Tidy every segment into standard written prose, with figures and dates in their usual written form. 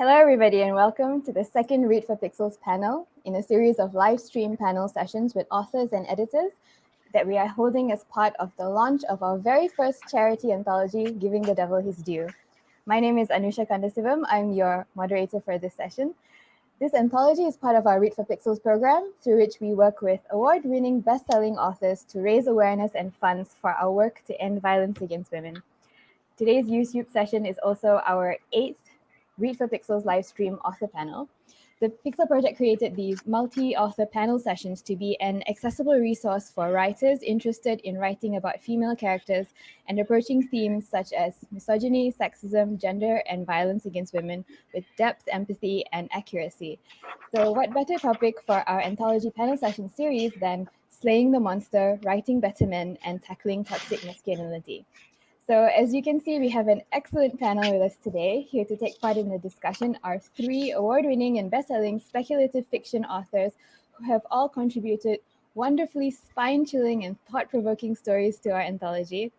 Hello, everybody, and welcome to the second Read for Pixels panel in a series of live stream panel sessions with authors and editors that we are holding as part of the launch of our very first charity anthology, Giving the Devil His Due. My name is Anusha Kandasivam. I'm your moderator for this session. This anthology is part of our Read for Pixels program, through which we work with award-winning best-selling authors to raise awareness and funds for our work to end violence against women. Today's YouTube session is also our 8th Read for Pixels live stream author panel. The Pixel Project created these multi-author panel sessions to be an accessible resource for writers interested in writing about female characters and approaching themes such as misogyny, sexism, gender, and violence against women with depth, empathy, and accuracy. So what better topic for our anthology panel session series than slaying the monster, writing better men, and tackling toxic masculinity? So as you can see, we have an excellent panel with us today. Here to take part in the discussion are 3 award-winning and best-selling speculative fiction authors who have all contributed wonderfully spine-chilling and thought-provoking stories to our anthology.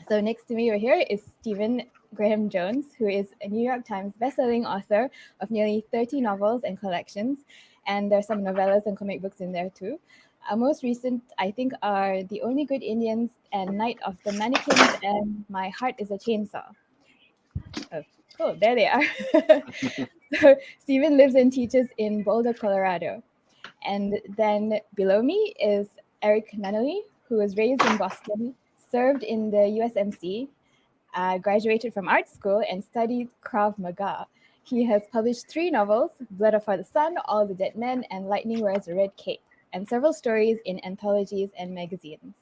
So next to me over here is Stephen Graham Jones, who is a New York Times best-selling author of nearly 30 novels and collections. And there's some novellas and comic books in there too. Our most recent, I think, are The Only Good Indians and Night of the Mannequins and My Heart is a Chainsaw. Oh, cool. There they are. So Stephen lives and teaches in Boulder, Colorado. And then below me is Errick Nunnally, who was raised in Boston, served in the USMC, graduated from art school, and studied Krav Maga. He has published 3 novels, Blood of the Sun, All the Dead Men, and Lightning Wears a Red Cape, and several stories in anthologies and magazines.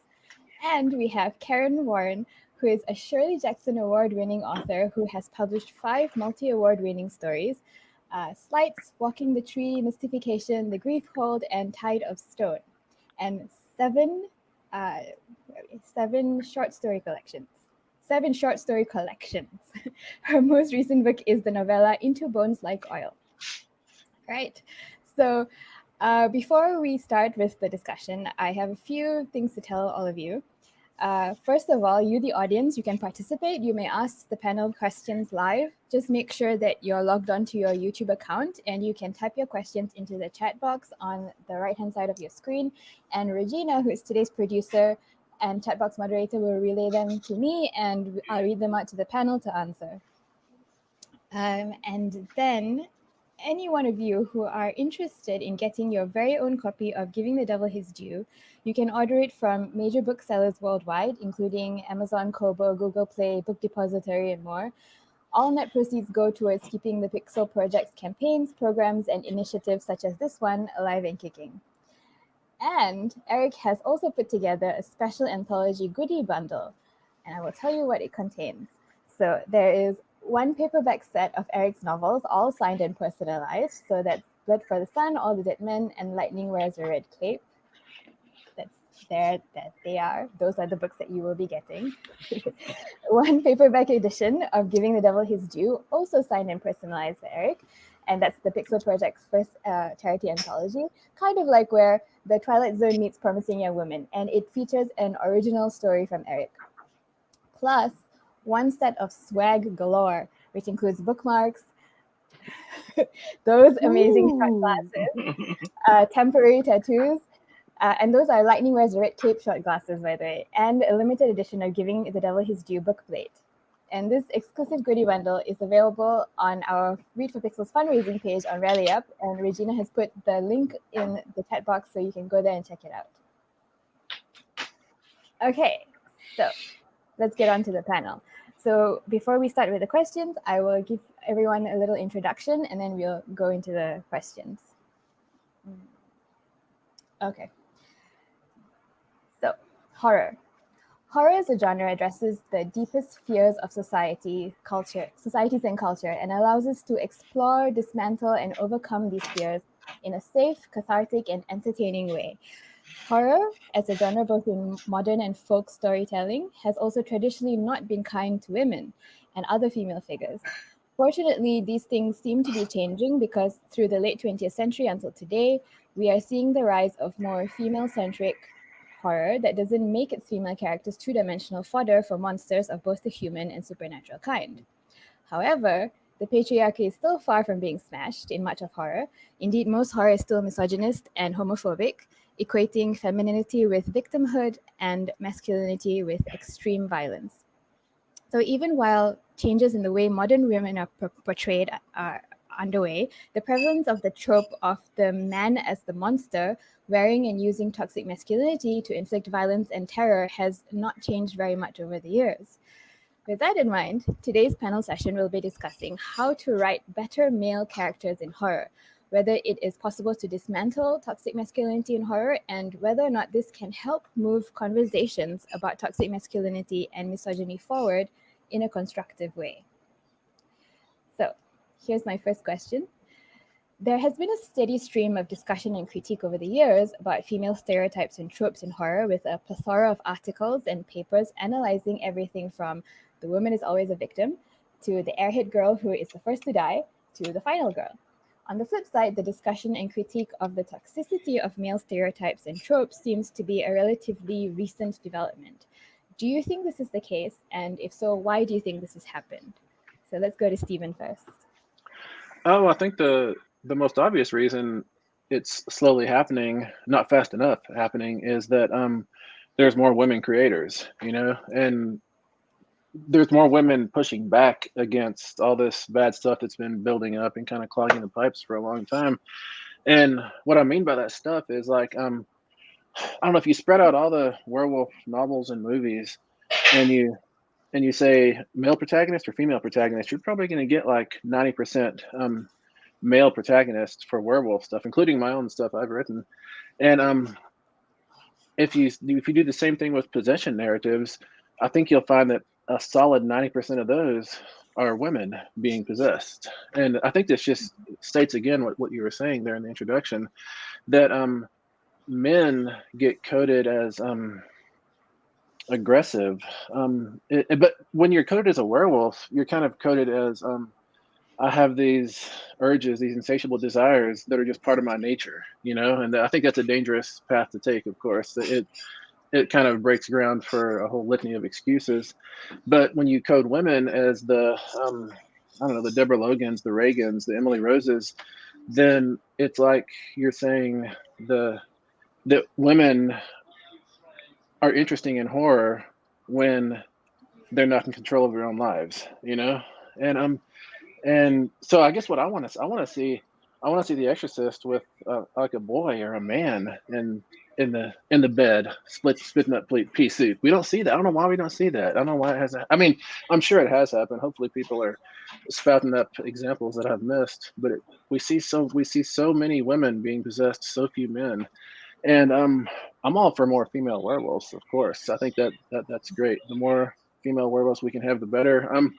And we have Kaaron Warren, who is a Shirley Jackson Award-winning author who has published 5 multi-award-winning stories, Slights, Walking the Tree, Mystification, The Grief Hold, and Tide of Stone, and 7 short story collections. 7 short story collections. Her most recent book is the novella Into Bones Like Oil. Right. So before we start with the discussion, I have a few things to tell all of you. First of all, you, the audience, you can participate. You may ask the panel questions live. Just make sure that you're logged onto your YouTube account and you can type your questions into the chat box on the right-hand side of your screen. And Regina, who is today's producer and chat box moderator, will relay them to me and I'll read them out to the panel to answer. And then any one of you who are interested in getting your very own copy of Giving the Devil His Due, you can order it from major booksellers worldwide, including Amazon, Kobo, Google Play, Book Depository, and more. All net proceeds go towards keeping the Pixel Project's campaigns, programs, and initiatives such as this one alive and kicking. And Errick has also put together a special anthology goodie bundle, and I will tell you what it contains. So there is 1 paperback set of Errick's novels, all signed and personalized. So that's Blood for the Sun, All the Dead Men, and Lightning Wears a Red Cape. That's there, that they are. Those are the books that you will be getting. 1 paperback edition of Giving the Devil His Due, also signed and personalized by Errick. And that's the Pixel Project's first charity anthology, kind of like where The Twilight Zone meets Promising Young Woman. And it features an original story from Errick. Plus, 1 set of swag galore, which includes bookmarks, those amazing shot glasses, temporary tattoos, and those are Lightning Wears a Red Cape shot glasses, by the way, and a limited edition of Giving the Devil His Due book plate. And this exclusive goodie bundle is available on our Read for Pixels fundraising page on RallyUp, and Regina has put the link in the chat box so you can go there and check it out. Okay, so let's get on to the panel. So before we start with the questions, I will give everyone a little introduction and then we'll go into the questions. Okay. So, horror. Horror as a genre addresses the deepest fears of societies and culture, and allows us to explore, dismantle, and overcome these fears in a safe, cathartic, and entertaining way. Horror, as a genre both in modern and folk storytelling, has also traditionally not been kind to women and other female figures. Fortunately, these things seem to be changing because through the late 20th century until today, we are seeing the rise of more female-centric horror that doesn't make its female characters two-dimensional fodder for monsters of both the human and supernatural kind. However, the patriarchy is still far from being smashed in much of horror. Indeed, most horror is still misogynist and homophobic, equating femininity with victimhood and masculinity with extreme violence. So even while changes in the way modern women are portrayed are underway, the prevalence of the trope of the man as the monster, wearing and using toxic masculinity to inflict violence and terror has not changed very much over the years. With that in mind, today's panel session will be discussing how to write better male characters in horror, whether it is possible to dismantle toxic masculinity in horror, and whether or not this can help move conversations about toxic masculinity and misogyny forward in a constructive way. So, here's my first question. There has been a steady stream of discussion and critique over the years about female stereotypes and tropes in horror, with a plethora of articles and papers analyzing everything from the woman is always a victim, to the airhead girl who is the first to die, to the final girl. On the flip side, the discussion and critique of the toxicity of male stereotypes and tropes seems to be a relatively recent development. Do you think this is the case? And if so, why do you think this has happened? So let's go to Stephen first. Oh, I think the most obvious reason it's slowly happening, not fast enough happening, is that there's more women creators, and there's more women pushing back against all this bad stuff that's been building up and kind of clogging the pipes for a long time. And what I mean by that stuff is like, I don't know, if you spread out all the werewolf novels and movies and you say male protagonist or female protagonist, you're probably going to get like 90% male protagonists for werewolf stuff, including my own stuff I've written. And if you do the same thing with possession narratives, I think you'll find that a solid 90% of those are women being possessed. And I think this just states again what you were saying there in the introduction, that men get coded as aggressive, but when you're coded as a werewolf, you're kind of coded as I have these urges, these insatiable desires that are just part of my nature, and I think that's a dangerous path to take. Of course, it kind of breaks ground for a whole litany of excuses. But when you code women as the I don't know, the Deborah Logans, the Reagans, the Emily Roses, then it's like you're saying that women are interesting in horror when they're not in control of their own lives, and so I guess what I want to see The Exorcist with like a boy or a man in the bed spitting up pea soup. We don't see that. I don't know why we don't see that. I don't know why it hasn't. I mean, I'm sure it has happened. Hopefully people are spouting up examples that I've missed, but we see so many women being possessed, so few men. And I'm all for more female werewolves, of course. I think that's great. The more female werewolves we can have, the better. And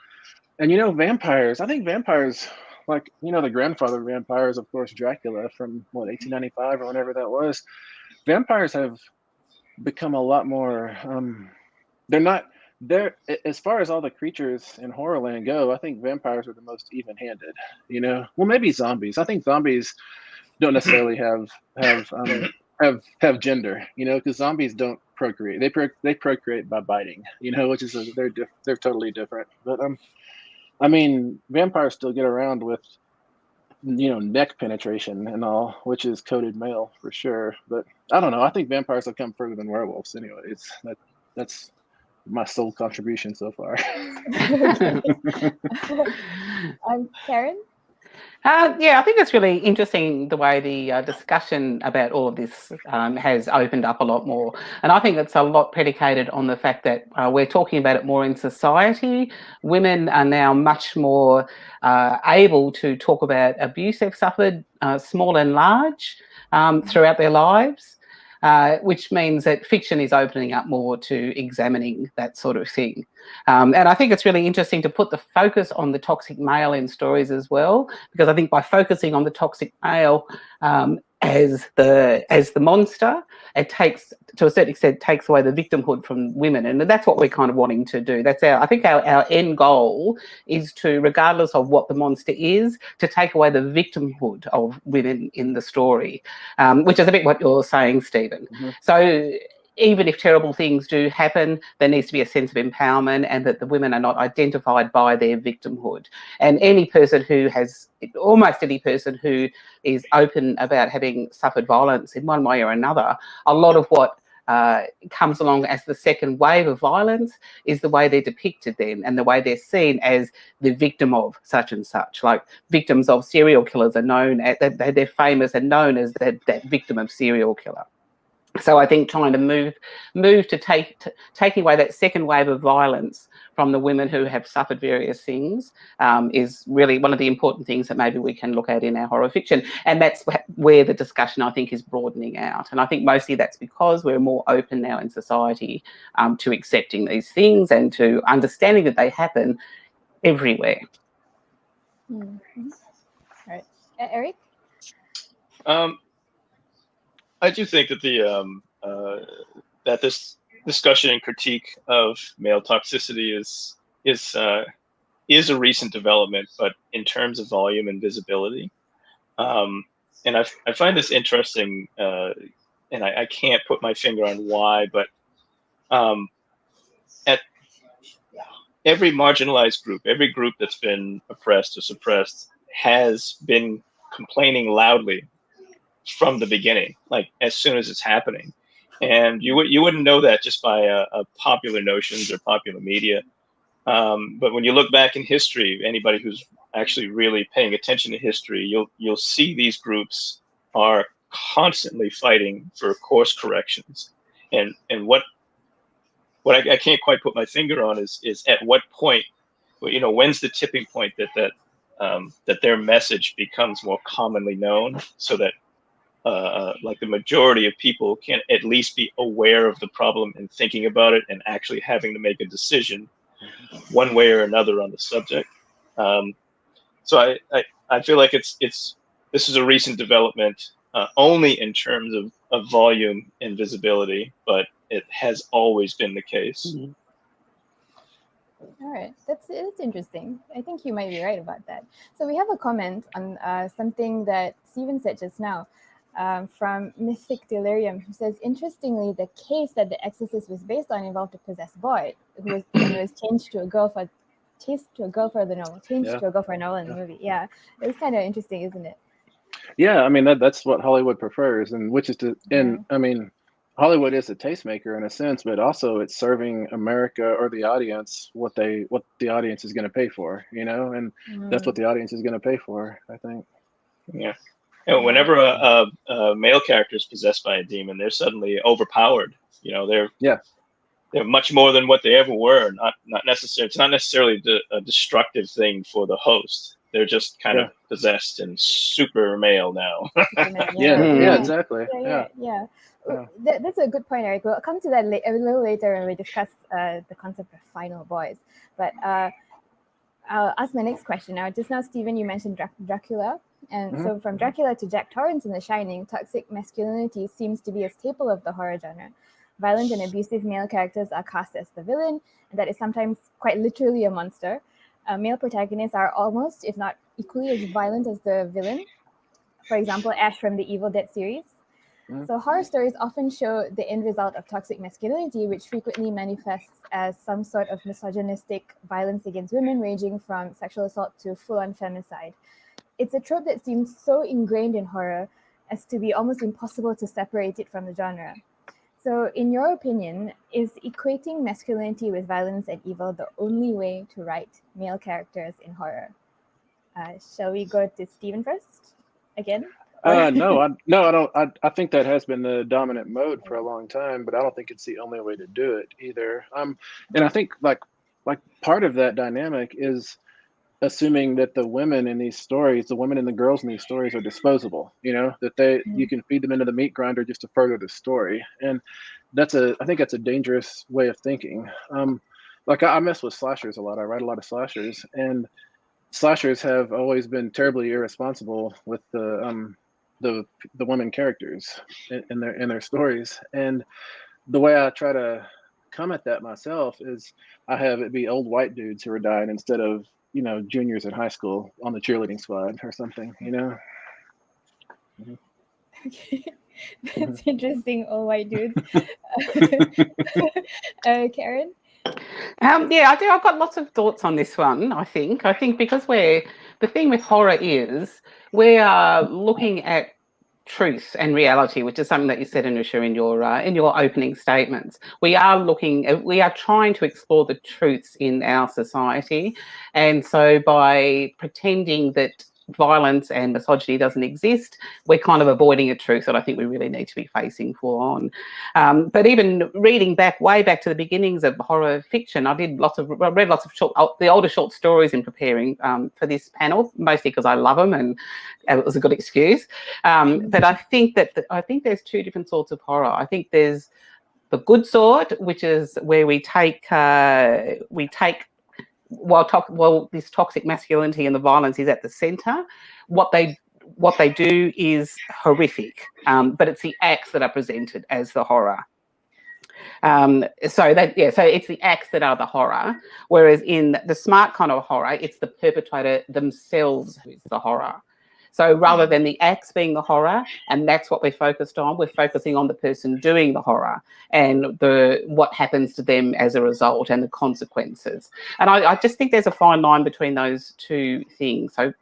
vampires. I think vampires, like the grandfather of vampires, of course, Dracula from 1895 or whenever that was. Vampires have become a lot more. They're as far as all the creatures in Horrorland go. I think vampires are the most even-handed. Well, maybe zombies. I think zombies don't necessarily have gender, because zombies don't procreate. They procreate by biting, which is they're totally different. But I mean, vampires still get around with neck penetration and all, which is coded male for sure. But I don't know. I think vampires have come further than werewolves anyway. That's my sole contribution so far. Kaaron? Yeah, I think it's really interesting the way the discussion about all of this has opened up a lot more. And I think it's a lot predicated on the fact that we're talking about it more in society. Women are now much more able to talk about abuse they've suffered, small and large, throughout their lives. Which means that fiction is opening up more to examining that sort of thing. And I think it's really interesting to put the focus on the toxic male in stories as well, because I think by focusing on the toxic male as the monster, it takes, to a certain extent, takes away the victimhood from women. And that's what we're kind of wanting to do. That's I think our end goal is to, regardless of what the monster is, to take away the victimhood of women in the story, which is a bit what you're saying, Stephen. Mm-hmm. So even if terrible things do happen, there needs to be a sense of empowerment, and that the women are not identified by their victimhood. And almost any person who is open about having suffered violence in one way or another, a lot of what comes along as the second wave of violence is the way they're depicted then, and the way they're seen as the victim of such and such. Like victims of serial killers are known, they're famous and known as that victim of serial killer. So I think trying to move to taking away that second wave of violence from the women who have suffered various things is really one of the important things that maybe we can look at in our horror fiction. And that's where the discussion, I think, is broadening out. And I think mostly that's because we're more open now in society to accepting these things and to understanding that they happen everywhere. Mm-hmm. All right. Errick? I do think that that this discussion and critique of male toxicity is a recent development, but in terms of volume and visibility, and I find this interesting, and I can't put my finger on why, but at every marginalized group, every group that's been oppressed or suppressed has been complaining loudly from the beginning, like as soon as it's happening. And you wouldn't know that just by popular notions or popular media. But when you look back in history, anybody who's actually really paying attention to history, you'll see these groups are constantly fighting for course corrections. And what I can't quite put my finger on is at what point, when's the tipping point that their message becomes more commonly known, so that like the majority of people can at least be aware of the problem and thinking about it and actually having to make a decision one way or another on the subject. So I feel like this is a recent development, only in terms of volume and visibility, but it has always been the case. Mm-hmm. All right, it's interesting. I think you might be right about that. So we have a comment on something that Stephen said just now. From Mythic Delirium, who says, interestingly, the case that The Exorcist was based on involved a possessed boy who was changed to a girl for the novel, to a girl for a novel in the movie. Yeah, it was kind of interesting, isn't it? Yeah, I mean that's what Hollywood prefers, and which is I mean, Hollywood is a tastemaker in a sense, but also it's serving America or the audience what the audience is going to pay for, and that's what the audience is going to pay for, I think. Yeah. Whenever a male character is possessed by a demon, they're suddenly overpowered. They're much more than what they ever were. Not necessarily. It's not necessarily a destructive thing for the host. They're just kind of possessed and super male now. Yeah, exactly. Yeah. That's a good point, Errick. We'll come to that a little later when we discuss the concept of final boys. But I'll ask my next question now. Just now, Stephen, you mentioned Dracula. And so from Dracula to Jack Torrance in The Shining, toxic masculinity seems to be a staple of the horror genre. Violent and abusive male characters are cast as the villain, and that is sometimes quite literally a monster. Male protagonists are almost, if not equally, as violent as the villain. For example, Ash from the Evil Dead series. So horror stories often show the end result of toxic masculinity, which frequently manifests as some sort of misogynistic violence against women, ranging from sexual assault to full-on femicide. It's a trope that seems so ingrained in horror as to be almost impossible to separate it from the genre. So in your opinion, is equating masculinity with violence and evil the only way to write male characters in horror? Shall we go to Stephen first again? No, I don't. I think that has been the dominant mode for a long time, but I don't think it's the only way to do it either. And I think like part of that dynamic is assuming that the women in these stories, the women and the girls in these stories, are disposable. That you can feed them into the meat grinder just to further the story, and I think that's a dangerous way of thinking. Like I mess with slashers a lot. I write a lot of slashers, and slashers have always been terribly irresponsible with the women characters in their stories. And the way I try to come at that myself is I have it be old white dudes who are dying instead of juniors in high school on the cheerleading squad or something. Okay. That's interesting, all white dudes. Kaaron? Yeah, I do. I've got lots of thoughts on this one. I think because the thing with horror is we are looking at truth and reality, which is something that you said, Anusha, in your opening statements. We are trying to explore the truths in our society, and so by pretending that violence and misogyny doesn't exist, we're kind of avoiding a truth that I think we really need to be facing full on. But even reading way back to the beginnings of horror fiction, I read lots of the older short stories in preparing for this panel, mostly because I love them and it was a good excuse. But I think there's two different sorts of horror. I think there's the good sort, which is where we take this toxic masculinity and the violence is at the centre. What they do is horrific, but it's the acts that are presented as the horror. So it's the acts that are the horror, whereas in the smart kind of horror, it's the perpetrator themselves who's the horror. So rather than the acts being the horror, and that's what we're focused on, we're focusing on the person doing the horror and what happens to them as a result and the consequences. And I just think there's a fine line between those two things. So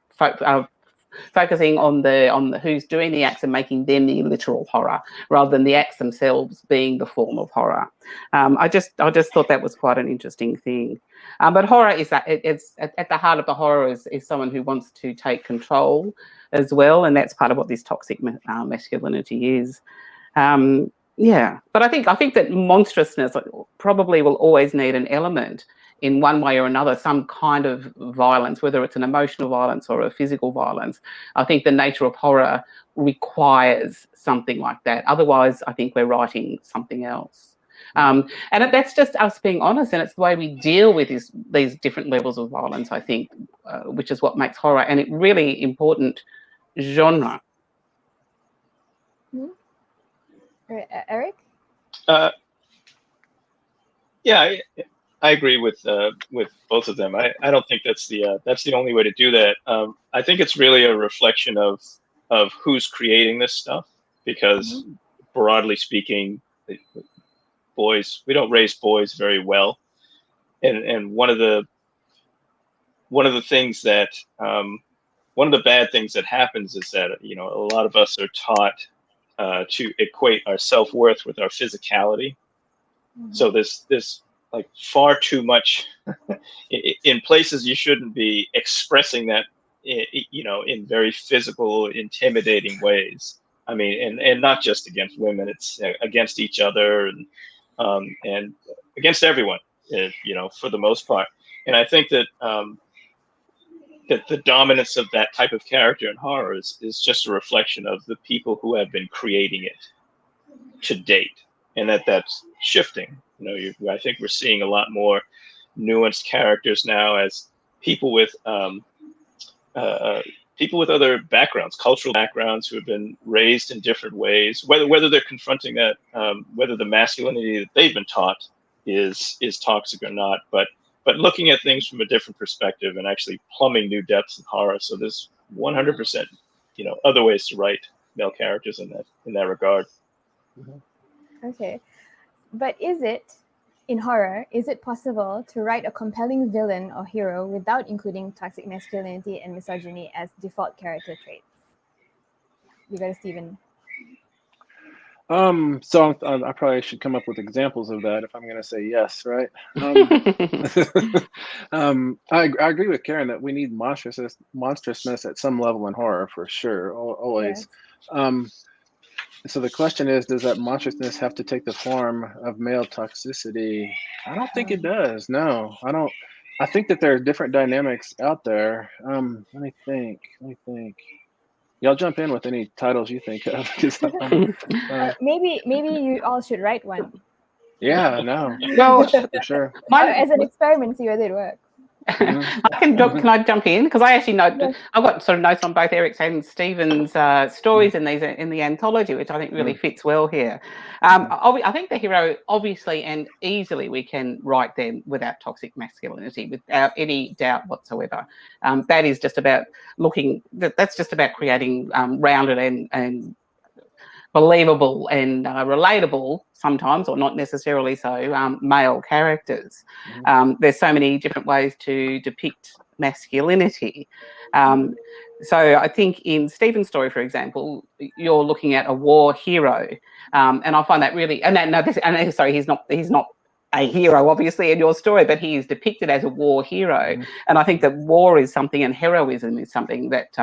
focusing on the who's doing the acts and making them the literal horror, rather than the acts themselves being the form of horror. I just thought that was quite an interesting thing. But horror is that it's at the heart of the horror is someone who wants to take control as well, and that's part of what this toxic masculinity is. But I think that monstrousness probably will always need an element in one way or another, some kind of violence, whether it's an emotional violence or a physical violence. I think the nature of horror requires something like that. Otherwise, I think we're writing something else. And that's just us being honest, and it's the way we deal with these different levels of violence, I think, which is what makes horror a really important genre. Errick? Yeah, I agree with both of them. I don't think that's the only way to do that. I think it's really a reflection of who's creating this stuff, because broadly speaking, we don't raise boys very well, and one of the things that one of the bad things that happens is that a lot of us are taught to equate our self-worth with our physicality. So this like far too much in places you shouldn't be expressing that, in very physical, intimidating ways. I mean, and not just against women, it's against each other and against everyone, for the most part. And I think that that the dominance of that type of character in horror is just a reflection of the people who have been creating it to date, and that's shifting. I think we're seeing a lot more nuanced characters now as people with other backgrounds, cultural backgrounds, who have been raised in different ways, whether they're confronting that, whether the masculinity that they've been taught is toxic or not, but looking at things from a different perspective and actually plumbing new depths in horror. So there's 100%, other ways to write male characters in that regard. Okay. But is it possible to write a compelling villain or hero without including toxic masculinity and misogyny as default character traits? You got it, Stephen. So I probably should come up with examples of that if I'm going to say yes, right? I agree with Kaaron that we need monstrousness at some level in horror, for sure, always. Yes. So the question is, does that monstrousness have to take the form of male toxicity? I don't think it does. No, I don't. I think that there are different dynamics out there. Let me think. Y'all jump in with any titles you think of. Maybe you all should write one. Yeah, no. Well, for sure. As an experiment, see whether it works. Can I jump in? Because I actually know I've got sort of notes on both Errick's and Stephen's stories in the anthology, which I think really fits well here. I think the hero, obviously and easily, we can write them without toxic masculinity, without any doubt whatsoever. That is just about that's just about creating rounded and believable and relatable sometimes, or not necessarily so, male characters. There's so many different ways to depict masculinity. So I think in Stephen's story, for example, you're looking at a war hero, and I find that really. Sorry, he's not a hero, obviously, in your story, but he is depicted as a war hero, and I think that war is something, and heroism is something that,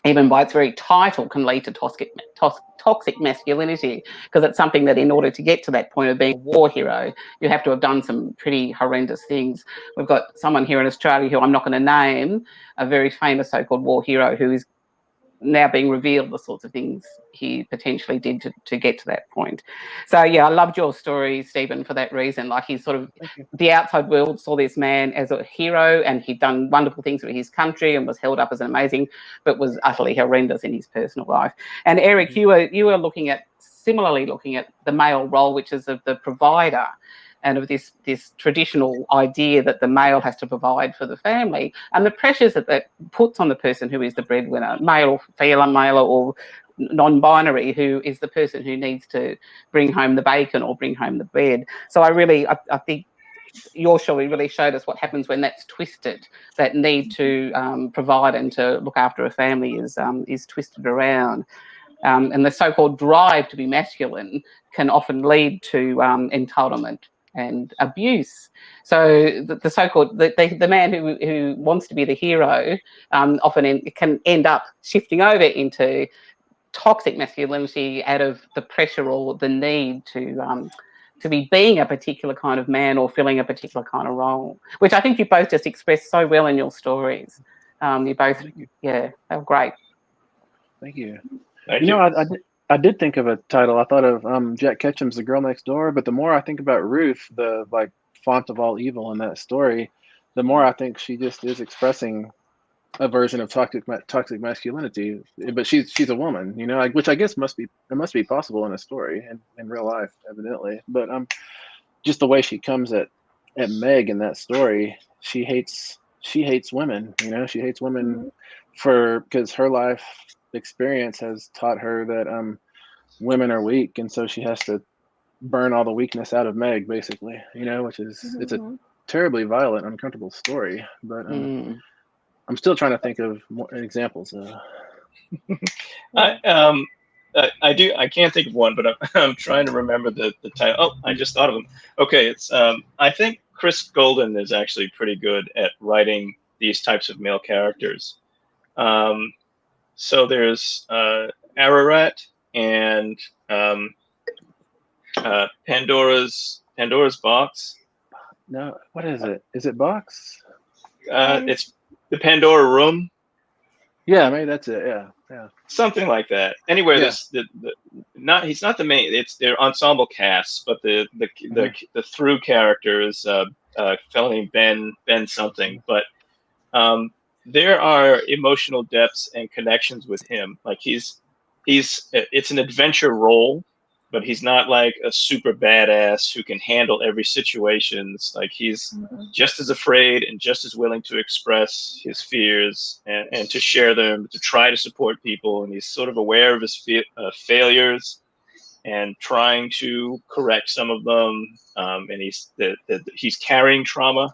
even by its very title, can lead to toxic masculinity, because it's something that, in order to get to that point of being a war hero, you have to have done some pretty horrendous things. We've got someone here in Australia who I'm not going to name, a very famous so-called war hero, who is now being revealed the sorts of things he potentially did to get to that point. So yeah, I loved your story, Stephen, for that reason. Like, he's sort of, the outside world saw this man as a hero, and he'd done wonderful things for his country and was held up as an amazing, but was utterly horrendous in his personal life. And Errick, you were similarly looking at the male role, which is of the provider, and of this traditional idea that the male has to provide for the family, and the pressures that puts on the person who is the breadwinner, male or female, male or non-binary, who is the person who needs to bring home the bacon or bring home the bread. So I think your story really showed us what happens when that's twisted. That need to provide and to look after a family is twisted around. And the so-called drive to be masculine can often lead to entitlement and abuse. So the so-called the man who wants to be the hero often can end up shifting over into toxic masculinity out of the pressure or the need to be being a particular kind of man or filling a particular kind of role, which I think you both just expressed so well in your stories. You both, yeah, they were great. Thank you. Thank you you. know, I did think of a title. I thought of Jack Ketchum's The Girl Next Door, but the more I think about Ruth, the like font of all evil in that story, the more I think she just is expressing a version of toxic masculinity. But she's a woman, you know, which I guess must be possible in a story and in real life, evidently. But just the way she comes at Meg in that story, she hates women. You know, she hates women because her life experience has taught her that women are weak, and so she has to burn all the weakness out of Meg, basically, you know, which is it's a terribly violent, uncomfortable story. But I'm still trying to think of more examples. I can't think of one, but I'm trying to remember the title. Oh, I just thought of them. Okay, it's I think Chris Golden is actually pretty good at writing these types of male characters. So there's Ararat and Pandora's Box. No, what is it? Is it Box? It's the Pandora Room. Yeah, maybe that's it. Yeah. Something like that. Anyway, he's not the main. It's their ensemble cast, but the through character is a fellow named Ben something. But there are emotional depths and connections with him. Like it's an adventure role, but he's not like a super badass who can handle every situation. Like he's just as afraid and just as willing to express his fears and to share them, to try to support people. And he's sort of aware of his failures and trying to correct some of them. And he's carrying trauma,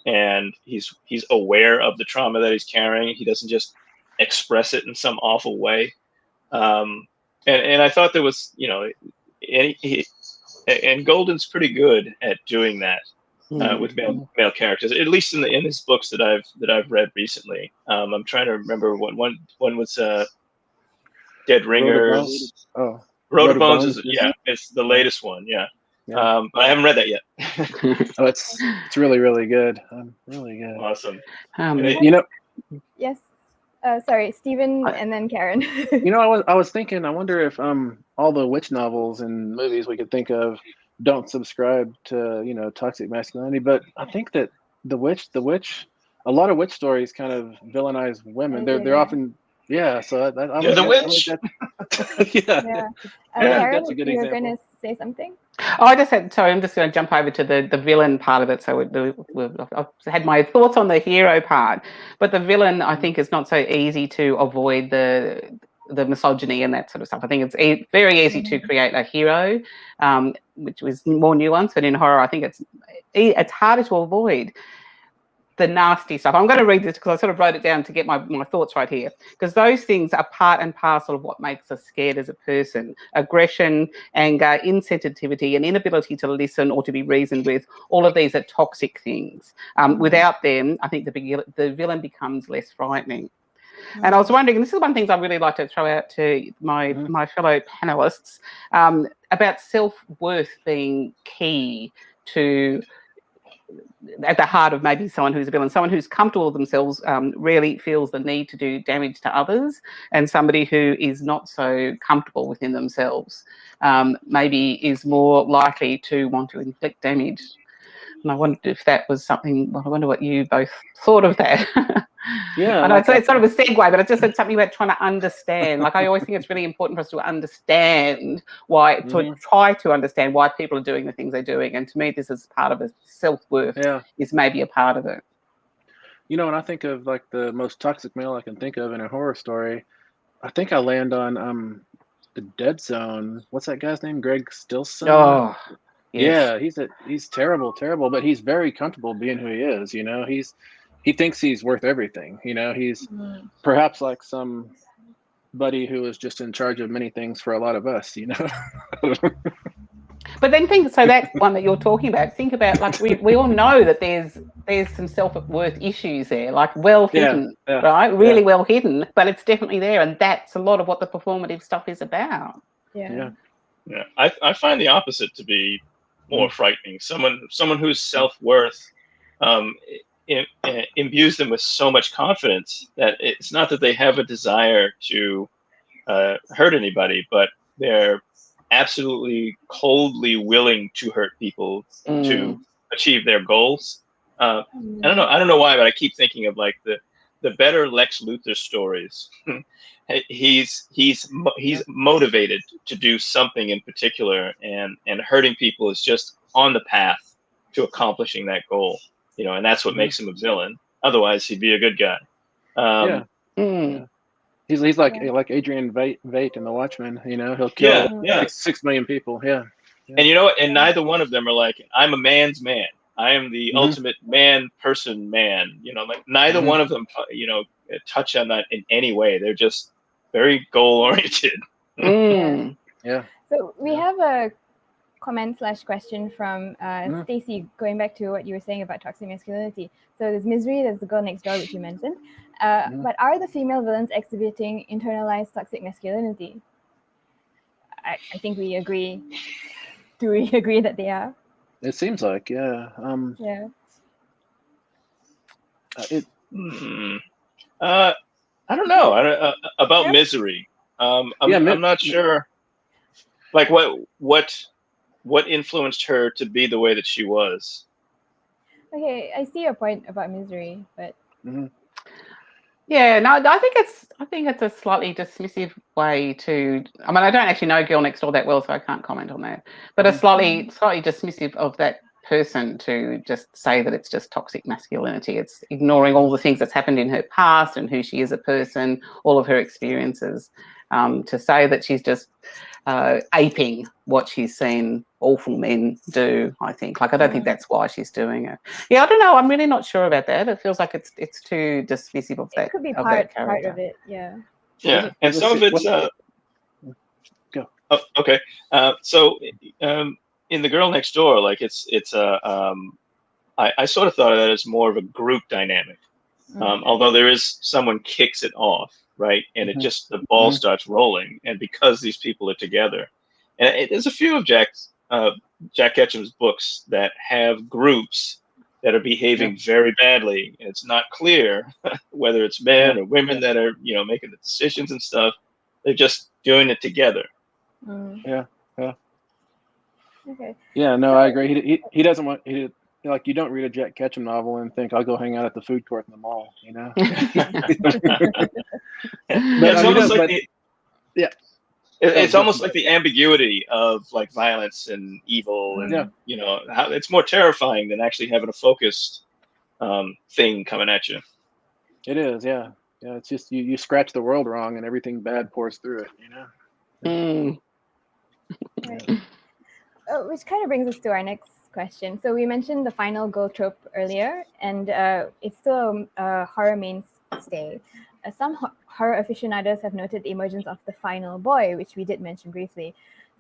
and he's aware of the trauma that he's carrying. He doesn't just express it in some awful way. And I thought there was, you know, and Golden's pretty good at doing that with male characters, at least in his books that I've read recently. I'm trying to remember one was Dead Ringers. Road of Bones is it's the latest one. Yeah. But I haven't read that yet. Oh, it's really, really good. Really good. Awesome. You know. Yes. Sorry, Stephen, and then Kaaron. You know, I was thinking, I wonder if all the witch novels and movies we could think of don't subscribe to, you know, toxic masculinity, but I think that the witch, a lot of witch stories kind of villainize women. They're often So the witch. Kaaron, that's a good you were example. going to say something? Oh, I'm just going to jump over to the villain part of it. So I've had my thoughts on the hero part, but the villain, I think, is not so easy to avoid the the misogyny and that sort of stuff. I think it's very easy to create a hero, which was more nuanced, but in horror, I think it's harder to avoid the nasty stuff. I'm going to read this because I sort of wrote it down to get my thoughts right here, because those things are part and parcel of what makes us scared as a person. Aggression, anger, insensitivity, and inability to listen or to be reasoned with, all of these are toxic things. Without them, I think the villain becomes less frightening. And I was wondering, and this is one of the things I really like to throw out to my fellow panelists, about self-worth being key to, at the heart of maybe someone who's a villain, someone who's comfortable with themselves really feels the need to do damage to others, and somebody who is not so comfortable within themselves maybe is more likely to want to inflict damage. And I wondered if that was something, well, I wonder what you both thought of that. Yeah. I know it's sort of a segue, but I just said something about trying to understand. Like, I always think it's really important for us to understand why, to try to understand why people are doing the things they're doing. And to me, this is part of a self-worth, is maybe a part of it. You know, when I think of like the most toxic male I can think of in a horror story, I think I land on the Dead Zone. What's that guy's name? Greg Stilson? Oh, yes. Yeah, he's terrible, but he's very comfortable being who he is. You know, he thinks he's worth everything. You know, he's perhaps like somebody who is just in charge of many things for a lot of us, you know. But then so that one that you're talking about, think about, like, we all know that there's some self-worth issues there, like well hidden, right? Really well hidden, but it's definitely there, and that's a lot of what the performative stuff is about. Yeah. I find the opposite to be more frightening. Someone whose self-worth imbues them with so much confidence that it's not that they have a desire to hurt anybody, but they're absolutely coldly willing to hurt people to achieve their goals. I don't know why, but I keep thinking of like the better Lex Luthor stories. he's motivated to do something in particular, and hurting people is just on the path to accomplishing that goal. You know, and that's what makes him a villain. Otherwise, he'd be a good guy. He's like Adrian Veidt in The Watchmen. You know, he'll kill 6 million people. Yeah. And you know what? And neither one of them are like, I'm a man's man. I am the ultimate man. You know, like neither one of them, you know, touch on that in any way. They're just very goal oriented. Yeah. So we have a comment/question from Stacy, going back to what you were saying about toxic masculinity. So there's Misery, there's the girl next door, which you mentioned. But are the female villains exhibiting internalized toxic masculinity? I think we agree. Do we agree that they are? It seems like, Yeah. I don't know about Misery. I'm not sure. Like what influenced her to be the way that she was? Okay, I see your point about Misery, but yeah, no, I think it's a slightly dismissive way to. I mean, I don't actually know Girl Next Door that well, so I can't comment on that. But it's slightly dismissive of that person to just say that it's just toxic masculinity. It's ignoring all the things that's happened in her past and who she is a person, all of her experiences. To say that she's just aping what she's seen awful men do, I think. Like, I don't think that's why she's doing it. Yeah, I don't know. I'm really not sure about that. It feels like it's too dismissive of that. It could be part of it, yeah. Yeah, and some of it's go. Oh, okay. So in The Girl Next Door, like it's I sort of thought of that as more of a group dynamic. Although there is someone kicks it off, right? And it just, the ball starts rolling. And because these people are together, and there's a few of Jack Ketchum's books that have groups that are behaving very badly. And it's not clear whether it's men or women that are, you know, making the decisions and stuff. They're just doing it together. Yeah. Okay. Yeah, no, I agree. He doesn't want, like, you don't read a Jack Ketchum novel and think, I'll go hang out at the food court in the mall, you know? It's almost like the ambiguity of like violence and evil, and you know, how it's more terrifying than actually having a focused thing coming at you. It is, yeah. Yeah, it's just you scratch the world wrong and everything bad pours through it, you know. Right. Which kind of brings us to our next question. So we mentioned the final girl trope earlier, and it's still a horror mainstay. Some horror aficionados have noted the emergence of the final boy, which we did mention briefly.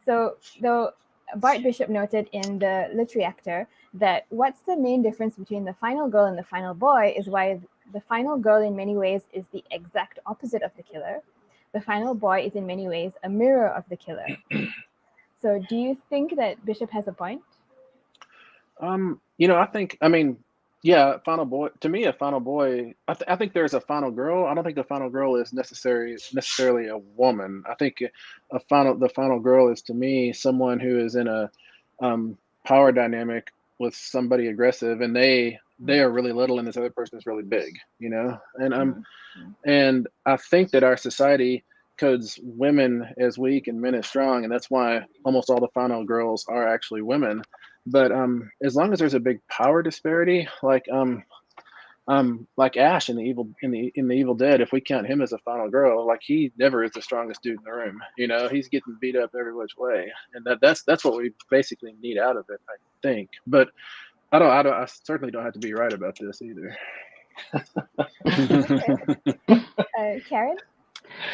So though Bart Bishop noted in The Literary Actor that what's the main difference between the final girl and the final boy is why the final girl in many ways is the exact opposite of the killer. The final boy is in many ways a mirror of the killer. So do you think that Bishop has a point? You know, I mean, yeah, final boy, to me, a final boy, I think there's a final girl. I don't think the final girl is necessarily a woman. I think the final girl is, to me, someone who is in a power dynamic with somebody aggressive, and they are really little and this other person is really big, you know? And I think that our society codes women as weak and men as strong, and that's why almost all the final girls are actually women. But as long as there's a big power disparity, like Ash in the Evil Dead, if we count him as a final girl, like he never is the strongest dude in the room. You know, he's getting beat up every which way, and that's what we basically need out of it, I think. But I certainly don't have to be right about this either. Kaaron?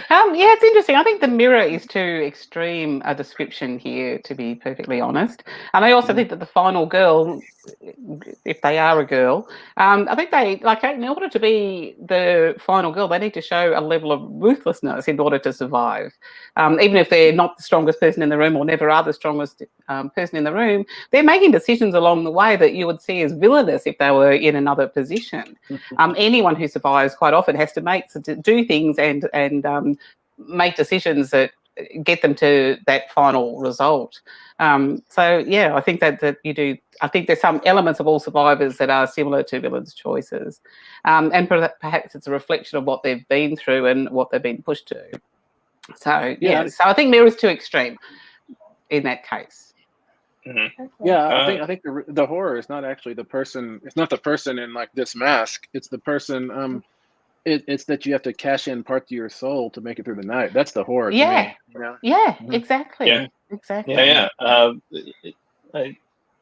Yeah, it's interesting. I think the mirror is too extreme a description here, to be perfectly honest. And I also think that the final girl, if they are a girl, I think they, like, in order to be the final girl, they need to show a level of ruthlessness in order to survive. Even if they're not the strongest person in the room or never are the strongest person in the room, they're making decisions along the way that you would see as villainous if they were in another position. Anyone who survives quite often has to do things and make decisions that get them to that final result. So yeah, I think that you do. I think there's some elements of all survivors that are similar to villains' choices, and perhaps it's a reflection of what they've been through and what they've been pushed to. So yeah, so I think mirror is too extreme in that case. Mm-hmm. Yeah, I think the horror is not actually the person. It's not the person in like this mask. It's the person. It's that you have to cash in parts of your soul to make it through the night. That's the horror to me. You know? Yeah, exactly. Yeah. Exactly. Yeah.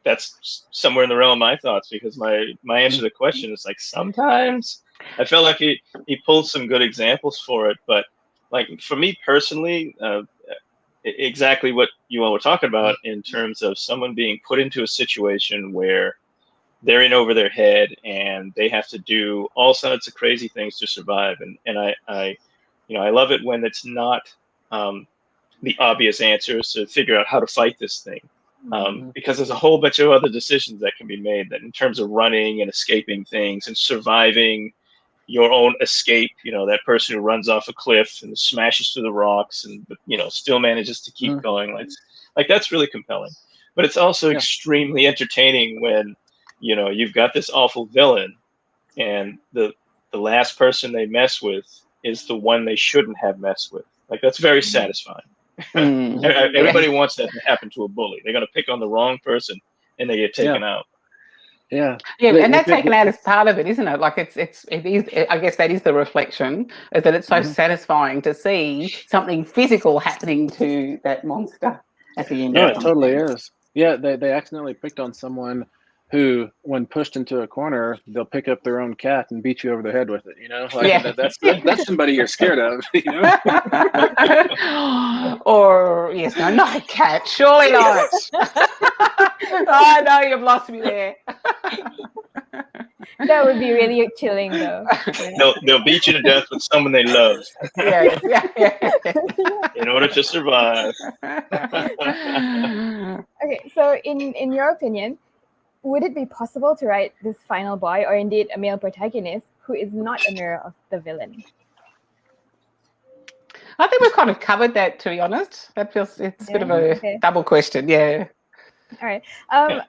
That's somewhere in the realm of my thoughts, because my answer to the question is like, sometimes I felt like he pulled some good examples for it, but like for me personally, exactly what you all were talking about in terms of someone being put into a situation where they're in over their head and they have to do all sorts of crazy things to survive. And I love it when it's not the obvious answers to figure out how to fight this thing. Because there's a whole bunch of other decisions that can be made, that in terms of running and escaping things and surviving your own escape, you know, that person who runs off a cliff and smashes through the rocks and, you know, still manages to keep going. Like that's really compelling. But it's also extremely entertaining when, you know, you've got this awful villain and the last person they mess with is the one they shouldn't have messed with. Like, that's very satisfying. Everybody wants that to happen to a bully. They're going to pick on the wrong person and they get taken out. Yeah, and that taken out is part of it, isn't it? Like it is. I guess that is the reflection, is that it's so satisfying to see something physical happening to that monster at the end. No, it totally is. Yeah, they accidentally picked on someone who, when pushed into a corner, they'll pick up their own cat and beat you over the head with it. You know, like that's somebody you're scared of. You know, or yes, no, not a cat, surely not. Oh no, you've lost me there. That would be really chilling, though. They'll beat you to death with someone they love. In order to survive. Okay, so in your opinion, would it be possible to write this final boy, or indeed a male protagonist, who is not a mirror of the villain? I think we've kind of covered that, to be honest. That feels it's a bit of a double question, yeah. All right.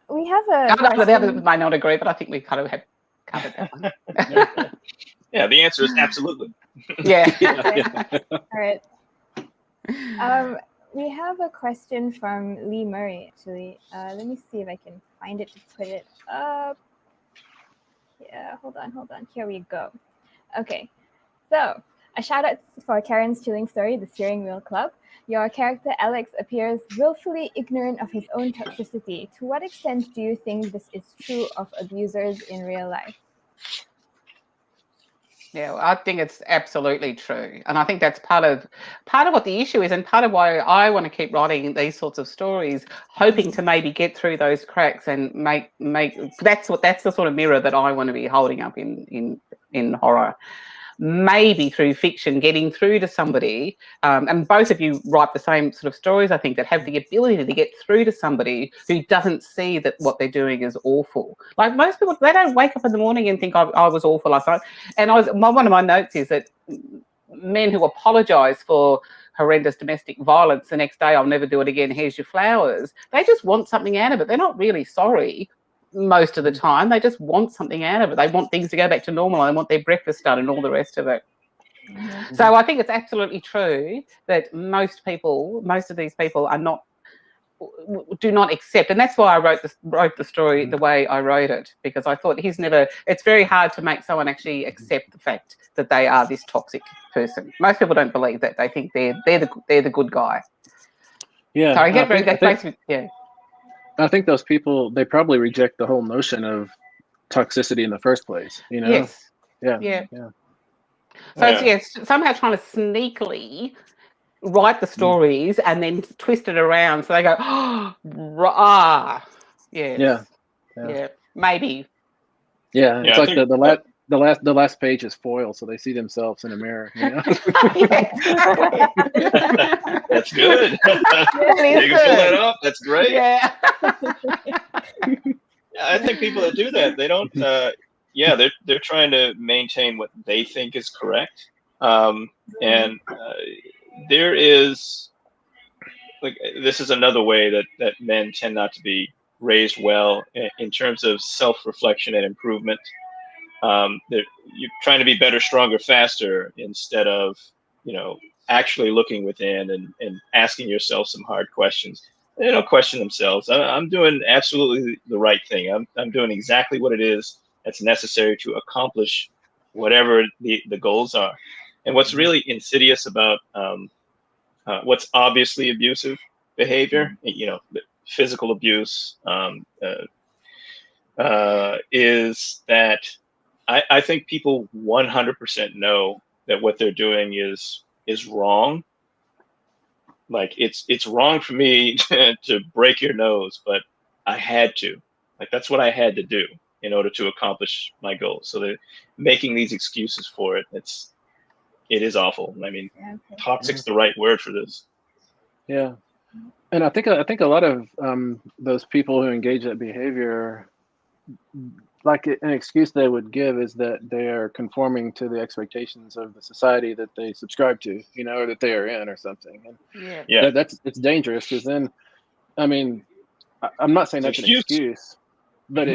We have a question. The others might not agree, but I think we kind of have covered that one. Yeah, the answer is absolutely. Yeah. All right. We have a question from Lee Murray, actually. Let me see if I can find it to put it up. Yeah, hold on. Here we go. Okay. So A shout out for Kaaron's chilling story, The Steering Wheel Club. Your character Alex appears willfully ignorant of his own toxicity. To what extent do you think this is true of abusers in real life? Yeah, I think it's absolutely true, and I think that's part of what the issue is, and part of why I want to keep writing these sorts of stories, hoping to maybe get through those cracks and make that's the sort of mirror that I want to be holding up in horror. Maybe through fiction, getting through to somebody, and both of you write the same sort of stories, I think, that have the ability to get through to somebody who doesn't see that what they're doing is awful. Like most people, they don't wake up in the morning and think I was awful last night. And one of my notes is that men who apologise for horrendous domestic violence the next day, I'll never do it again, here's your flowers, they just want something out of it. They're not really sorry. Most of the time, they just want something out of it. They want things to go back to normal. They want their breakfast done and all the rest of it. Mm-hmm. So I think it's absolutely true that most of these people do not accept, and that's why I wrote the story the way I wrote it, because I thought it's very hard to make someone actually accept the fact that they are this toxic person. Most people don't believe that. They think they're the good guy. Yeah. So I think those people, they probably reject the whole notion of toxicity in the first place, you know? Yes. Yeah. So it's somehow trying to sneakily write the stories and then twist it around so they go, yes. Yeah. Maybe. Yeah, it's like the last page is foil, so they see themselves in a mirror. You know? That's good. You can fill that up. That's great. Yeah. I think people that do that, they don't. They're trying to maintain what they think is correct, and there is this is another way that men tend not to be raised well in terms of self-reflection and improvement. You're trying to be better, stronger, faster, instead of actually looking within and asking yourself some hard questions. They don't question themselves. I'm doing absolutely the right thing. I'm doing exactly what it is that's necessary to accomplish whatever the goals are. And what's really insidious about what's obviously abusive behavior, physical abuse, is that I think people 100% know that what they're doing is wrong. Like it's wrong for me to break your nose, but I had to. Like that's what I had to do in order to accomplish my goals. So they're making these excuses for it. It is awful. I mean, toxic's the right word for this. Yeah, and I think a lot of those people who engage that behavior, like an excuse they would give is that they are conforming to the expectations of the society that they subscribe to, or that they are in, or something. And it's dangerous, because then, I mean, I'm not saying that's an excuse, but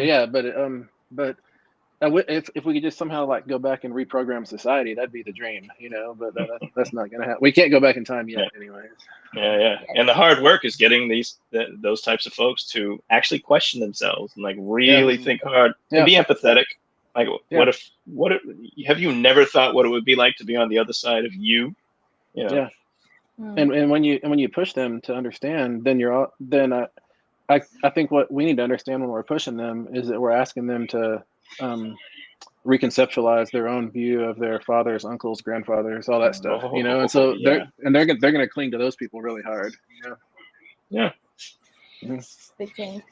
if we could just somehow go back and reprogram society, that'd be the dream, But that's not gonna happen. We can't go back in time yet, anyways. Yeah. And the hard work is getting those types of folks to actually question themselves and really think hard and be empathetic. Like, what if have you never thought what it would be like to be on the other side of you? Yeah. And when you push them to understand, then I think what we need to understand when we're pushing them is that we're asking them to reconceptualize their own view of their fathers, uncles, grandfathers, all that stuff, and so they're going to cling to those people really hard. Yeah. Big change.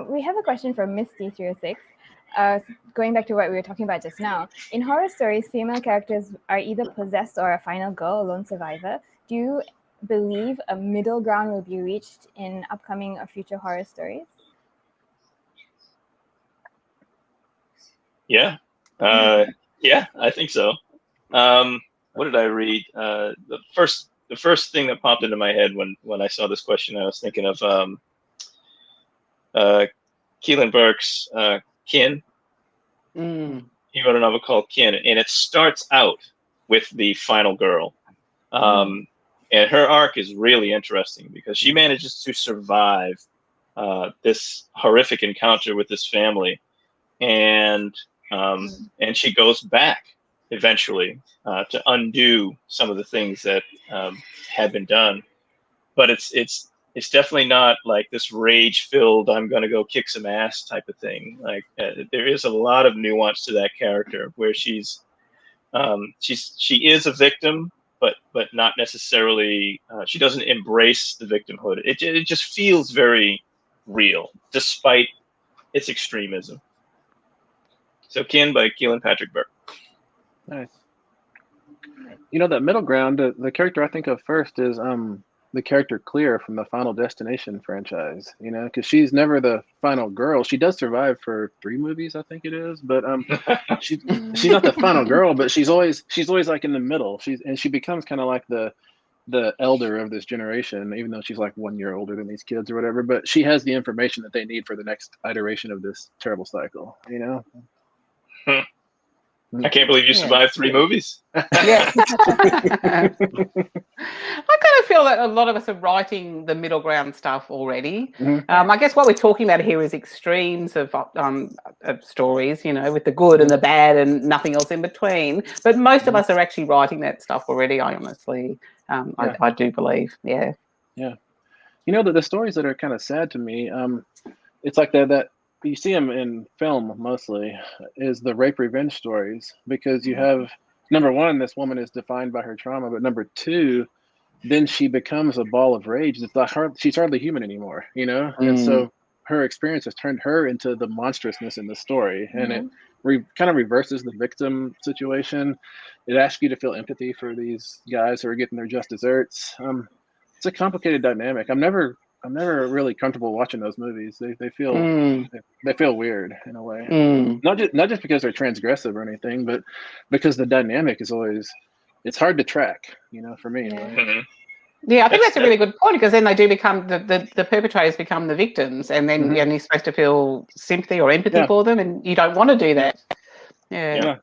We have a question from Misty306. Going back to what we were talking about just now, in horror stories, female characters are either possessed or a final girl, a lone survivor. Do you believe a middle ground will be reached in upcoming or future horror stories? Yeah, I think so. What did I read? The first thing that popped into my head when I saw this question, I was thinking of Keelan Burke's Kin. He wrote a novel called Kin, and it starts out with the final girl. And her arc is really interesting because she manages to survive this horrific encounter with this family, and she goes back eventually to undo some of the things that had been done. But it's definitely not like this rage-filled "I'm going to go kick some ass" type of thing. Like there is a lot of nuance to that character where she is a victim, but not necessarily. She doesn't embrace the victimhood. It just feels very real, despite its extremism. So, Kin by Keelan Patrick Burke. Nice. You know, that middle ground, the character I think of first is the character Clear from the Final Destination franchise. You know, because she's never the final girl. She does survive for 3 movies, I think it is, but she's not the final girl, but she's always like in the middle. She becomes kind of like the elder of this generation, even though she's like 1 year older than these kids or whatever. But she has the information that they need for the next iteration of this terrible cycle. You know. I can't believe you survived 3 movies. Yeah. I kind of feel that a lot of us are writing the middle ground stuff already. I guess what we're talking about here is extremes of stories, you know, with the good and the bad and nothing else in between. But most of us are actually writing that stuff already, I honestly, I do believe. Yeah. Yeah. You know, the stories that are kind of sad to me, it's like that you see them in film mostly, is the rape revenge stories, because you have, number one, this woman is defined by her trauma, but number two, then she becomes a ball of rage. It's like she's hardly human anymore, you know? And so her experience has turned her into the monstrousness in the story, and it kind of reverses the victim situation. It asks you to feel empathy for these guys who are getting their just desserts. It's a complicated dynamic. I'm never really comfortable watching those movies. They feel weird in a way. Not just because they're transgressive or anything, but because the dynamic is always, it's hard to track, you know, for me. Anyway. Yeah, I think that's a really good point, because then they do become the perpetrators become the victims, and then you're supposed to feel sympathy or empathy for them, and you don't want to do that. Yeah,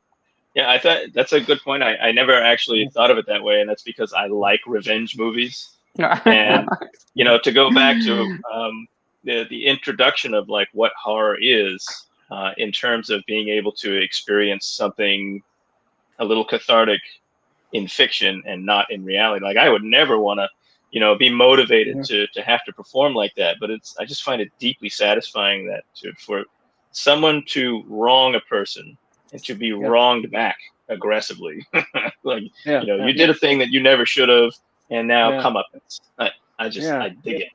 I thought that's a good point. I never actually thought of it that way, and that's because I like revenge movies. And you know, to go back to the introduction of like what horror is, in terms of being able to experience something a little cathartic in fiction and not in reality. Like I would never want to, you know, be motivated to have to perform like that. But I just find it deeply satisfying that for someone to wrong a person and to be wronged back aggressively, like you did a thing that you never should have. And now come up. I dig it.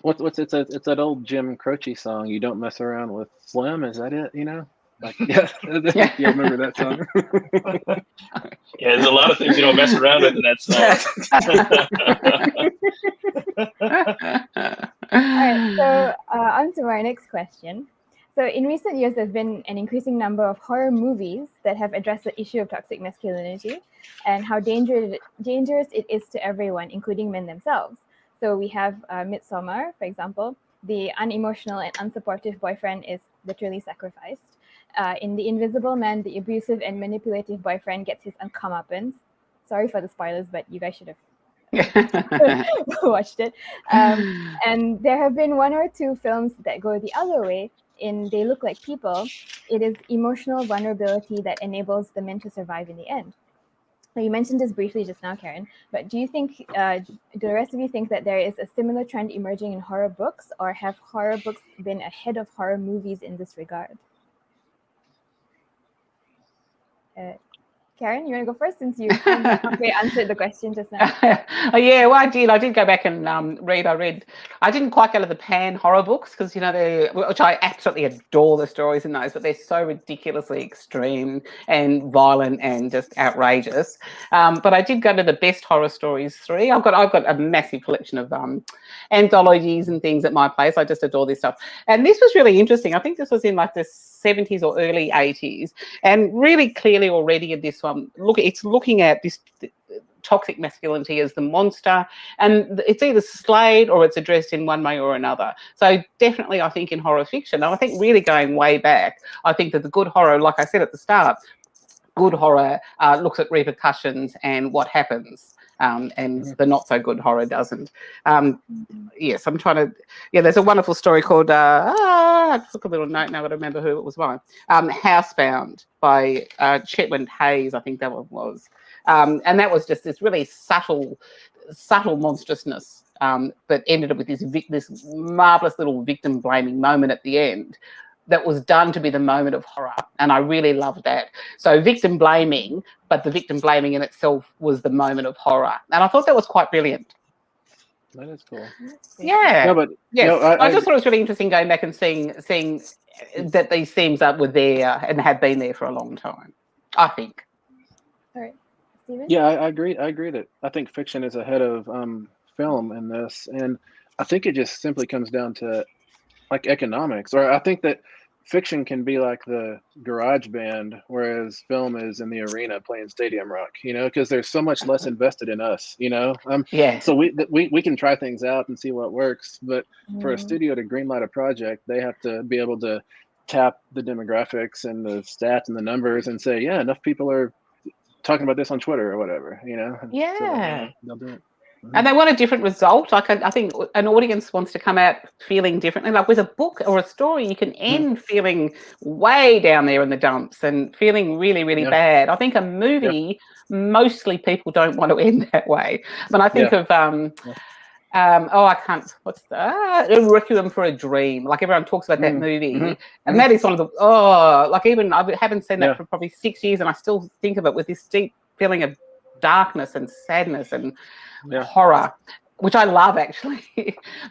It's that old Jim Croce song, "You Don't Mess Around with Slim." Is that it? You know, like you remember that song? Yeah, there's a lot of things you don't mess around with in that song. All right, so on to our next question. So in recent years, there's been an increasing number of horror movies that have addressed the issue of toxic masculinity and how dangerous it is to everyone, including men themselves. So we have Midsommar, for example. The unemotional and unsupportive boyfriend is literally sacrificed. In The Invisible Man, the abusive and manipulative boyfriend gets his comeuppance. Sorry for the spoilers, but you guys should have watched it. And there have been 1 or 2 films that go the other way. In They Look Like People, it is emotional vulnerability that enables the men to survive in the end. Now, you mentioned this briefly just now, Kaaron, but do you think, do the rest of you think that there is a similar trend emerging in horror books, or have horror books been ahead of horror movies in this regard? Kaaron, you want to go first, since you answered the question just now? Yeah, well, I did go back and read. I didn't quite go to the pan horror books, because, you know, which I absolutely adore the stories in those, but they're so ridiculously extreme and violent and just outrageous. But I did go to the Best Horror Stories 3. I've got a massive collection of anthologies and things at my place. I just adore this stuff. And this was really interesting. I think this was in like the 70s or early 80s, and really clearly already in this one, it's looking at this toxic masculinity as the monster, and it's either slayed or it's addressed in one way or another. So definitely, I think in horror fiction, and I think really going way back, I think that the good horror, like I said at the start, good horror looks at repercussions and what happens. and the not so good horror doesn't. Yes, I'm trying to. Yeah, there's a wonderful story called. I took a little note now. I don't remember who it was by. Housebound by Chetwynd Hayes, I think that one was, and that was just this really subtle monstrousness that ended up with this marvelous little victim blaming moment at the end. That was done to be the moment of horror, and I really loved that. So victim blaming, but the victim blaming in itself was the moment of horror, and I thought that was quite brilliant. That is cool. Yeah. No, but yes, no, I just thought it was really interesting going back and seeing that these themes were there and have been there for a long time, I think. All right, Stephen? Yeah, I agree. I agree that I think fiction is ahead of film in this, and I think it just simply comes down to like economics, or I think that fiction can be like the garage band, whereas film is in the arena playing stadium rock, because there's so much less invested in us, Yeah. so we can try things out and see what works, but for a studio to greenlight a project, they have to be able to tap the demographics and the stats and the numbers and say, yeah, enough people are talking about this on Twitter or whatever, Yeah. so they'll do it. And they want a different result. Like I think an audience wants to come out feeling differently. Like with a book or a story, you can end feeling way down there in the dumps and feeling really, really bad. I think a movie, mostly people don't want to end that way. When I think of I can't. What's the Requiem for a Dream? Like everyone talks about that movie, and that is one of the like even I haven't seen that for probably 6 years, and I still think of it with this deep feeling of darkness and sadness and horror, which I love actually.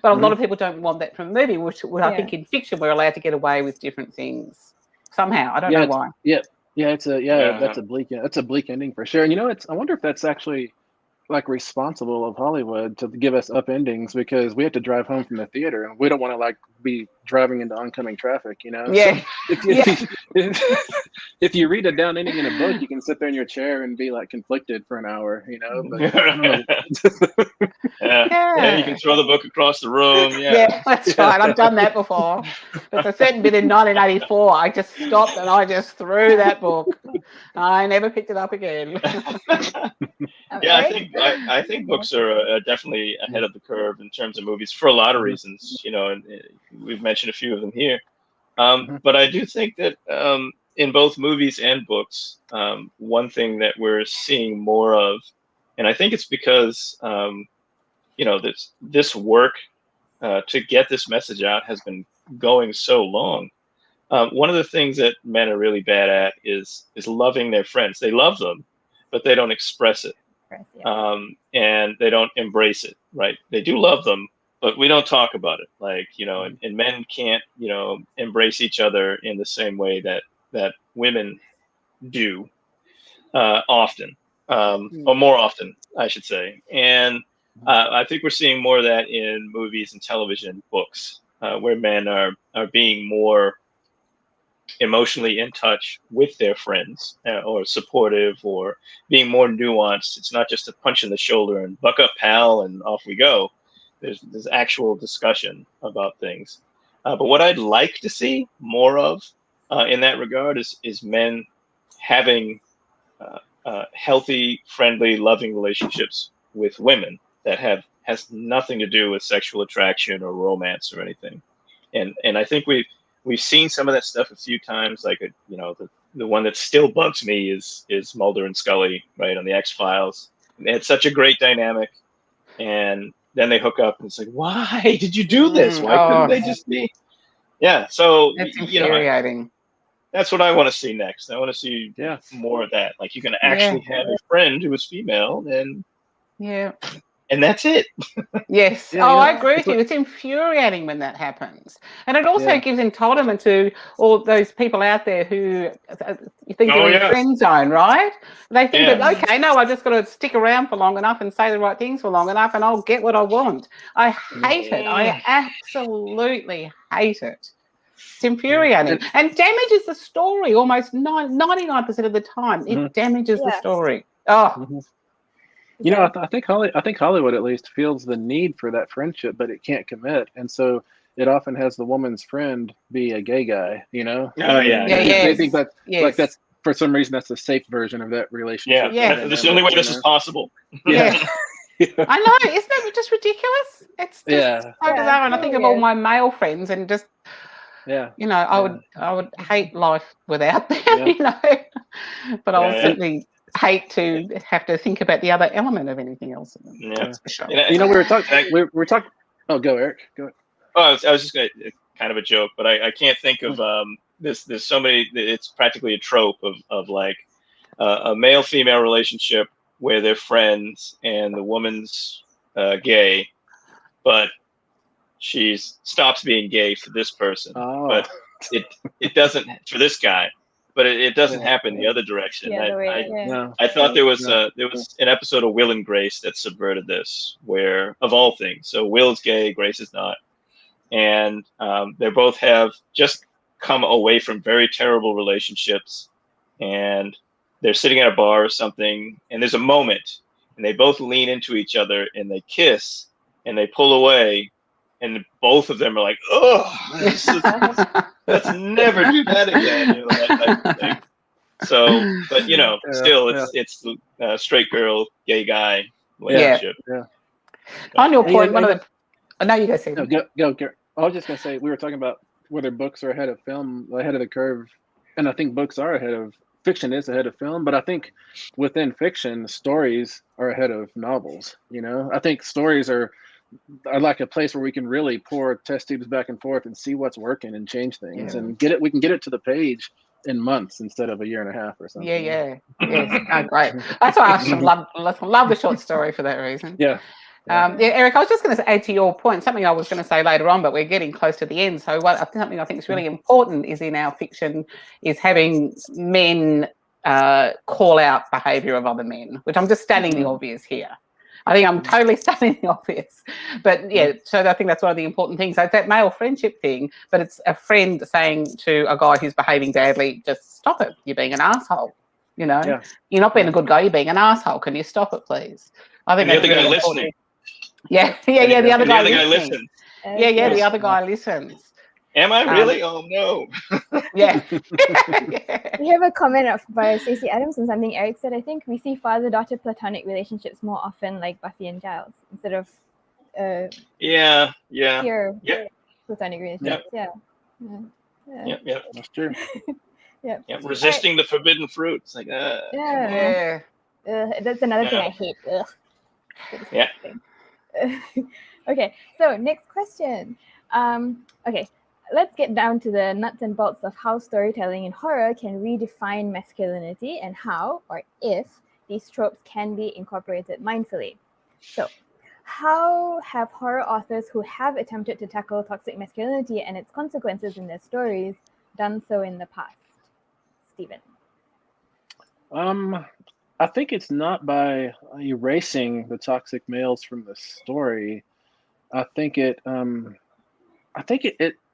But a lot of people don't want that from a movie, which I think in fiction we're allowed to get away with different things somehow. I don't know why. That's a bleak ending for sure. And I wonder if that's actually like responsible of Hollywood to give us upendings, because we have to drive home from the theater and we don't want to like be driving into oncoming traffic, Yeah. So if you read a down ending in a book, you can sit there in your chair and be like conflicted for an hour, but I don't know. You can throw the book across the room. Yeah, that's right. I've done that before. There's a certain bit in 1984. I just stopped and I just threw that book. I never picked it up again. I think books are definitely ahead of the curve in terms of movies for a lot of reasons. And we've mentioned a few of them here. But I do think that in both movies and books, one thing that we're seeing more of, and I think it's because this work to get this message out has been going so long. One of the things that men are really bad at is loving their friends. They love them, but they don't express it. And they don't embrace it, right? They do love them, but we don't talk about it. Like, and men can't, embrace each other in the same way that women do often, or more often, I should say. And I think we're seeing more of that in movies and television, books, where men are being more emotionally in touch with their friends, or supportive, or being more nuanced. It's not just a punch in the shoulder and buck up, pal, and off we go. There's actual discussion about things. But what I'd like to see more of in that regard is men having healthy, friendly, loving relationships with women that has nothing to do with sexual attraction or romance or anything. And I think we've seen some of that stuff a few times. Like the one that still bugs me is Mulder and Scully, right, on the X-Files. It's such a great dynamic, and then they hook up, and it's like, why did you do this? Why couldn't they just be? Yeah, so it's infuriating. That's what I want to see next. I want to see more of that. Like, you can actually have a friend who is female, and that's it. Yes. I agree with you. It's infuriating when that happens. And it also gives entitlement to all those people out there who think they're in a friend zone, right? They think that, okay, no, I've just got to stick around for long enough and say the right things for long enough and I'll get what I want. I hate it. I absolutely hate it. It's infuriating. And damages the story almost 99% of the time. It damages the story. I think Hollywood at least feels the need for that friendship, but it can't commit, and so it often has the woman's friend be a gay guy. They think like for some reason that's the safe version of that relationship. Yeah. That's the only way this is possible. Yeah. I know, isn't that just ridiculous? It's just so bizarre. And I think of all my male friends and just, you know, I would hate life without them, you know, but I would certainly hate to have to think about the other element of anything else. Yeah, for sure. You know, we were talking. Oh, go, Eric. Go ahead. Oh, I was just gonna, kind of a joke, but I can't think of there's so many. It's practically a trope of like a male-female relationship where they're friends and the woman's gay, but she stops being gay for this person, but it doesn't for this guy, but it doesn't happen the other direction. I thought there was an episode of Will and Grace that subverted this, where of all things, so Will's gay, Grace is not, and they both have just come away from very terrible relationships, and they're sitting at a bar or something, and there's a moment, and they both lean into each other, and they kiss, and they pull away, and both of them are like, "Oh, let's never do that again." You know, that type of thing. So, but you know, still, it's the straight girl, gay guy relationship. On your point, one of the no, you guys say go. I was just gonna say we were talking about whether books are ahead of film, ahead of the curve, and I think books are ahead of. Fiction is ahead of film, but I think within fiction, stories are ahead of novels. You know, I think stories are like a place where we can really pour test tubes back and forth and see what's working and change things and get it. We can get it to the page in months instead of a year and a half or something. Yes. Oh, great. That's why I love the short story for that reason. Eric, I was just going to add to your point something I was going to say later on, but we're getting close to the end. So something I think is really important is in our fiction is having men call out behaviour of other men, which I'm just stating the obvious here. I think I'm totally stating the obvious, but so I think that's one of the important things. So it's that male friendship thing, but it's a friend saying to a guy who's behaving badly, just stop it. You're being an asshole. You know, you're not being a good guy. You're being an asshole. Can you stop it, please? I think that's the other guy listening. The other guy listens. The other guy listens. Am I really? Oh no. We have a comment by Stacey Adams on something Eric said. I think we see father-daughter platonic relationships more often, like Buffy and Giles, instead of pure platonic relationships. That's true. Resisting the forbidden fruit. It's like that's another thing I hate. Okay, so next question. Let's get down to the nuts and bolts of how storytelling in horror can redefine masculinity and how, or if, these tropes can be incorporated mindfully. So, how have horror authors who have attempted to tackle toxic masculinity and its consequences in their stories done so in the past? Stephen. I think it's not by erasing the toxic males from the story. I think it,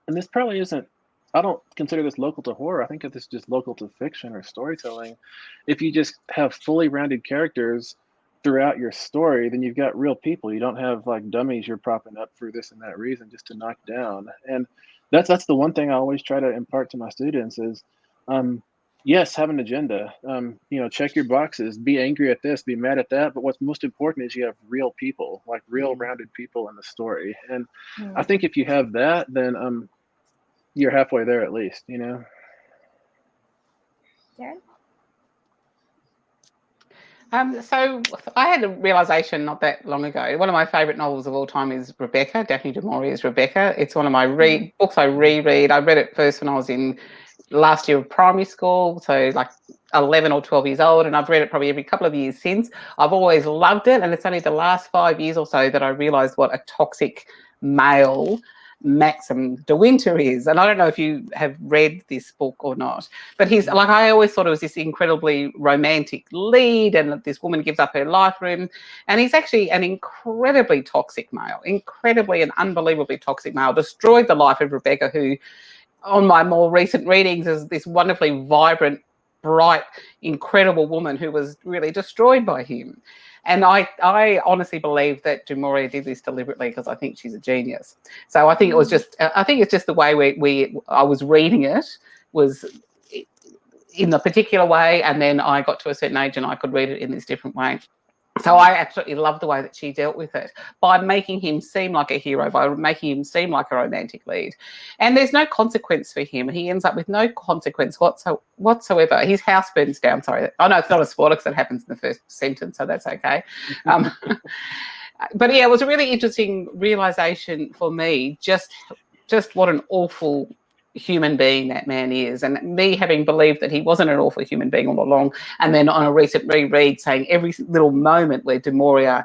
and this probably isn't, I don't consider this local to horror. I think this is just local to fiction or storytelling. If you just have fully rounded characters throughout your story, then you've got real people. You don't have like dummies you're propping up for this and that reason just to knock down. And that's the one thing I always try to impart to my students is, yes, have an agenda. Check your boxes. Be angry at this. Be mad at that. But what's most important is you have real people, like real rounded people in the story. And I think if you have that, then you're halfway there at least. You know. Karen? So I had a realization not that long ago. One of my favorite novels of all time is Rebecca. Daphne du Maurier's Rebecca. It's one of my books I reread. I read it first when I was in last year of primary school, so like 11 or 12 years old, and I've read it probably every couple of years since. I've always loved it, and it's only the last 5 years or so that I realized what a toxic male Maxim de Winter is. And I don't know if you have read this book or not, but he's like, I always thought it was this incredibly romantic lead and this woman gives up her life for him, and he's actually an incredibly toxic male, incredibly and unbelievably toxic male. Destroyed the life of Rebecca, who on my more recent readings is this wonderfully vibrant, bright, incredible woman who was really destroyed by him. And I honestly believe that du Maurier did this deliberately because I think she's a genius. So I think it's just the way I was reading it was in a particular way, and then I got to a certain age and I could read it in this different way. So I absolutely love the way that she dealt with it by making him seem like a hero, by making him seem like a romantic lead. And there's no consequence for him. He ends up with no consequence whatsoever. His house burns down. Sorry. Oh, no, it's not a spoiler because it happens in the first sentence, so that's okay. But yeah, it was a really interesting realisation for me, just what an awful human being that man is, and me having believed that he wasn't an awful human being all along, and then on a recent reread saying every little moment where Du Maurier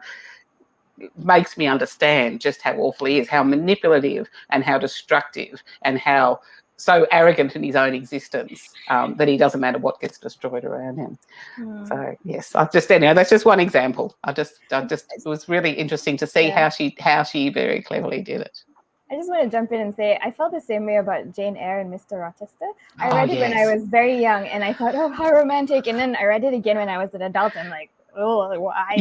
makes me understand just how awful he is, how manipulative and how destructive and how so arrogant in his own existence that he doesn't matter what gets destroyed around him. So yes, that's just one example. It was really interesting to see how she very cleverly did it. I just want to jump in and say I felt the same way about Jane Eyre and Mr. Rochester. I read it when I was very young, and I thought, oh, how romantic. And then I read it again when I was an adult. I'm like, oh, why?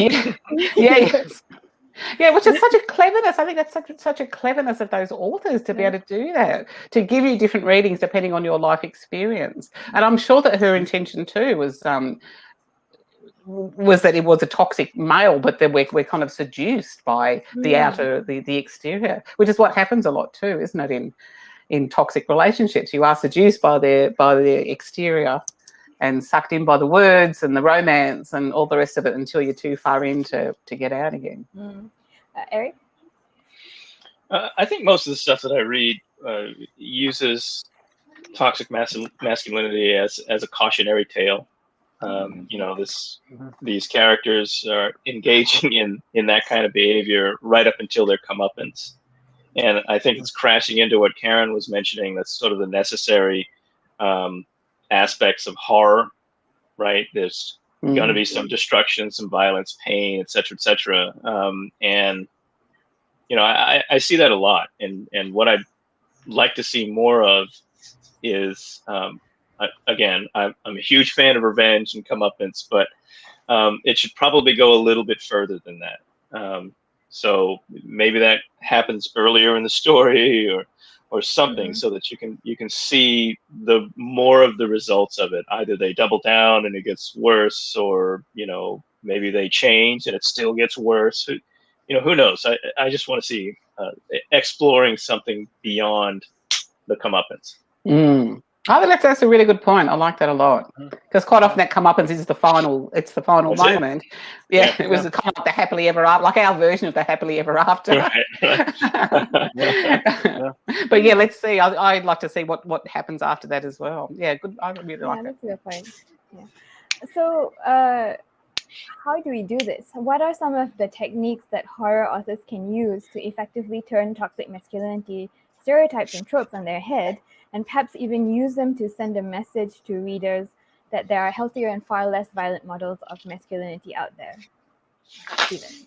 Yeah, which is such a cleverness. I think that's such a cleverness of those authors to be able to do that, to give you different readings depending on your life experience. And I'm sure that her intention too was that it was a toxic male, but then we're kind of seduced by the outer, the exterior, which is what happens a lot too, isn't it? In toxic relationships, you are seduced by their exterior and sucked in by the words and the romance and all the rest of it until you're too far in to get out again. Errick? I think most of the stuff that I read uses toxic masculinity as a cautionary tale. These characters are engaging in that kind of behavior right up until their comeuppance. And I think it's crashing into what Kaaron was mentioning. That's sort of the necessary aspects of horror, right? There's going to be some destruction, some violence, pain, et cetera, and I see that a lot. And what I'd like to see more of is, again, I'm a huge fan of revenge and comeuppance, but it should probably go a little bit further than that. So maybe that happens earlier in the story or something, so that you can see the more of the results of it. Either they double down and it gets worse, or maybe they change and it still gets worse. Who knows? I just want to see exploring something beyond the comeuppance. I think that's a really good point. I like that a lot, because quite often that comeuppance is the final. It's the final moment. Yeah, it was kind of like the happily ever after, like our version of the happily ever after. But yeah, let's see. I'd like to see what happens after that as well. Yeah, good. I really like that. That's a good point. Yeah. So, how do we do this? What are some of the techniques that horror authors can use to effectively turn toxic masculinity stereotypes and tropes on their head, and perhaps even use them to send a message to readers that there are healthier and far less violent models of masculinity out there? Steven.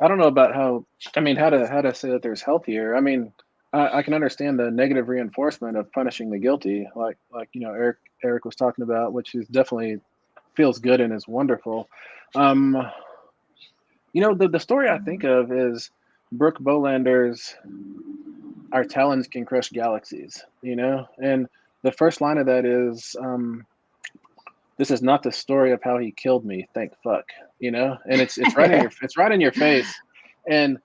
I don't know about how to say that there's healthier. I mean, I can understand the negative reinforcement of punishing the guilty, like Errick was talking about, which is definitely feels good and is wonderful. The story I think of is Brooke Bolander's "Our talons can crush galaxies," and the first line of that is, "This is not the story of how he killed me, thank fuck," and it's right in your face, and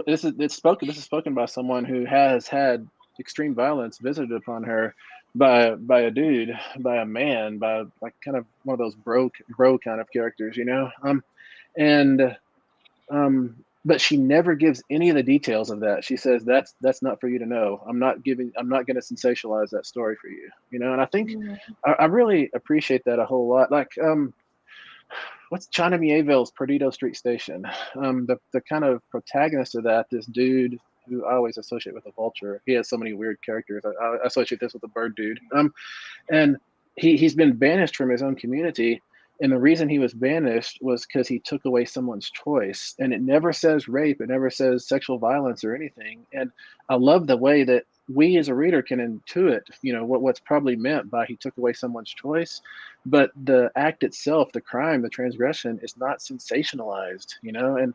this is spoken by someone who has had extreme violence visited upon her by a dude, by a man, by like kind of one of those bro kind of characters, but she never gives any of the details of that. She says that's not for you to know. I'm not going to sensationalize that story for you, and I think I really appreciate that a whole lot. Like what's China Mieville's Perdido Street Station? The kind of protagonist of that, this dude who I always associate with a vulture. He has so many weird characters. I associate this with a bird dude. And he's been banished from his own community. And the reason he was banished was because he took away someone's choice. And it never says rape. It never says sexual violence or anything. And I love the way that we as a reader can intuit, what's probably meant by he took away someone's choice. But the act itself, the crime, the transgression is not sensationalized, and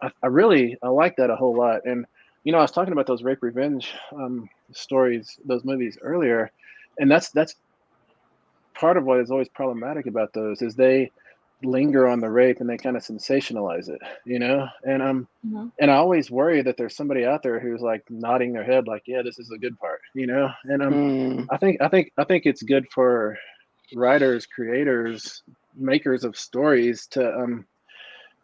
I like that a whole lot. And, I was talking about those rape revenge stories, those movies earlier. And that's part of what is always problematic about those is they linger on the rape and they kind of sensationalize it, you know? And and I always worry that there's somebody out there who's like nodding their head like, yeah, this is the good part, you know? And I think it's good for writers, creators, makers of stories to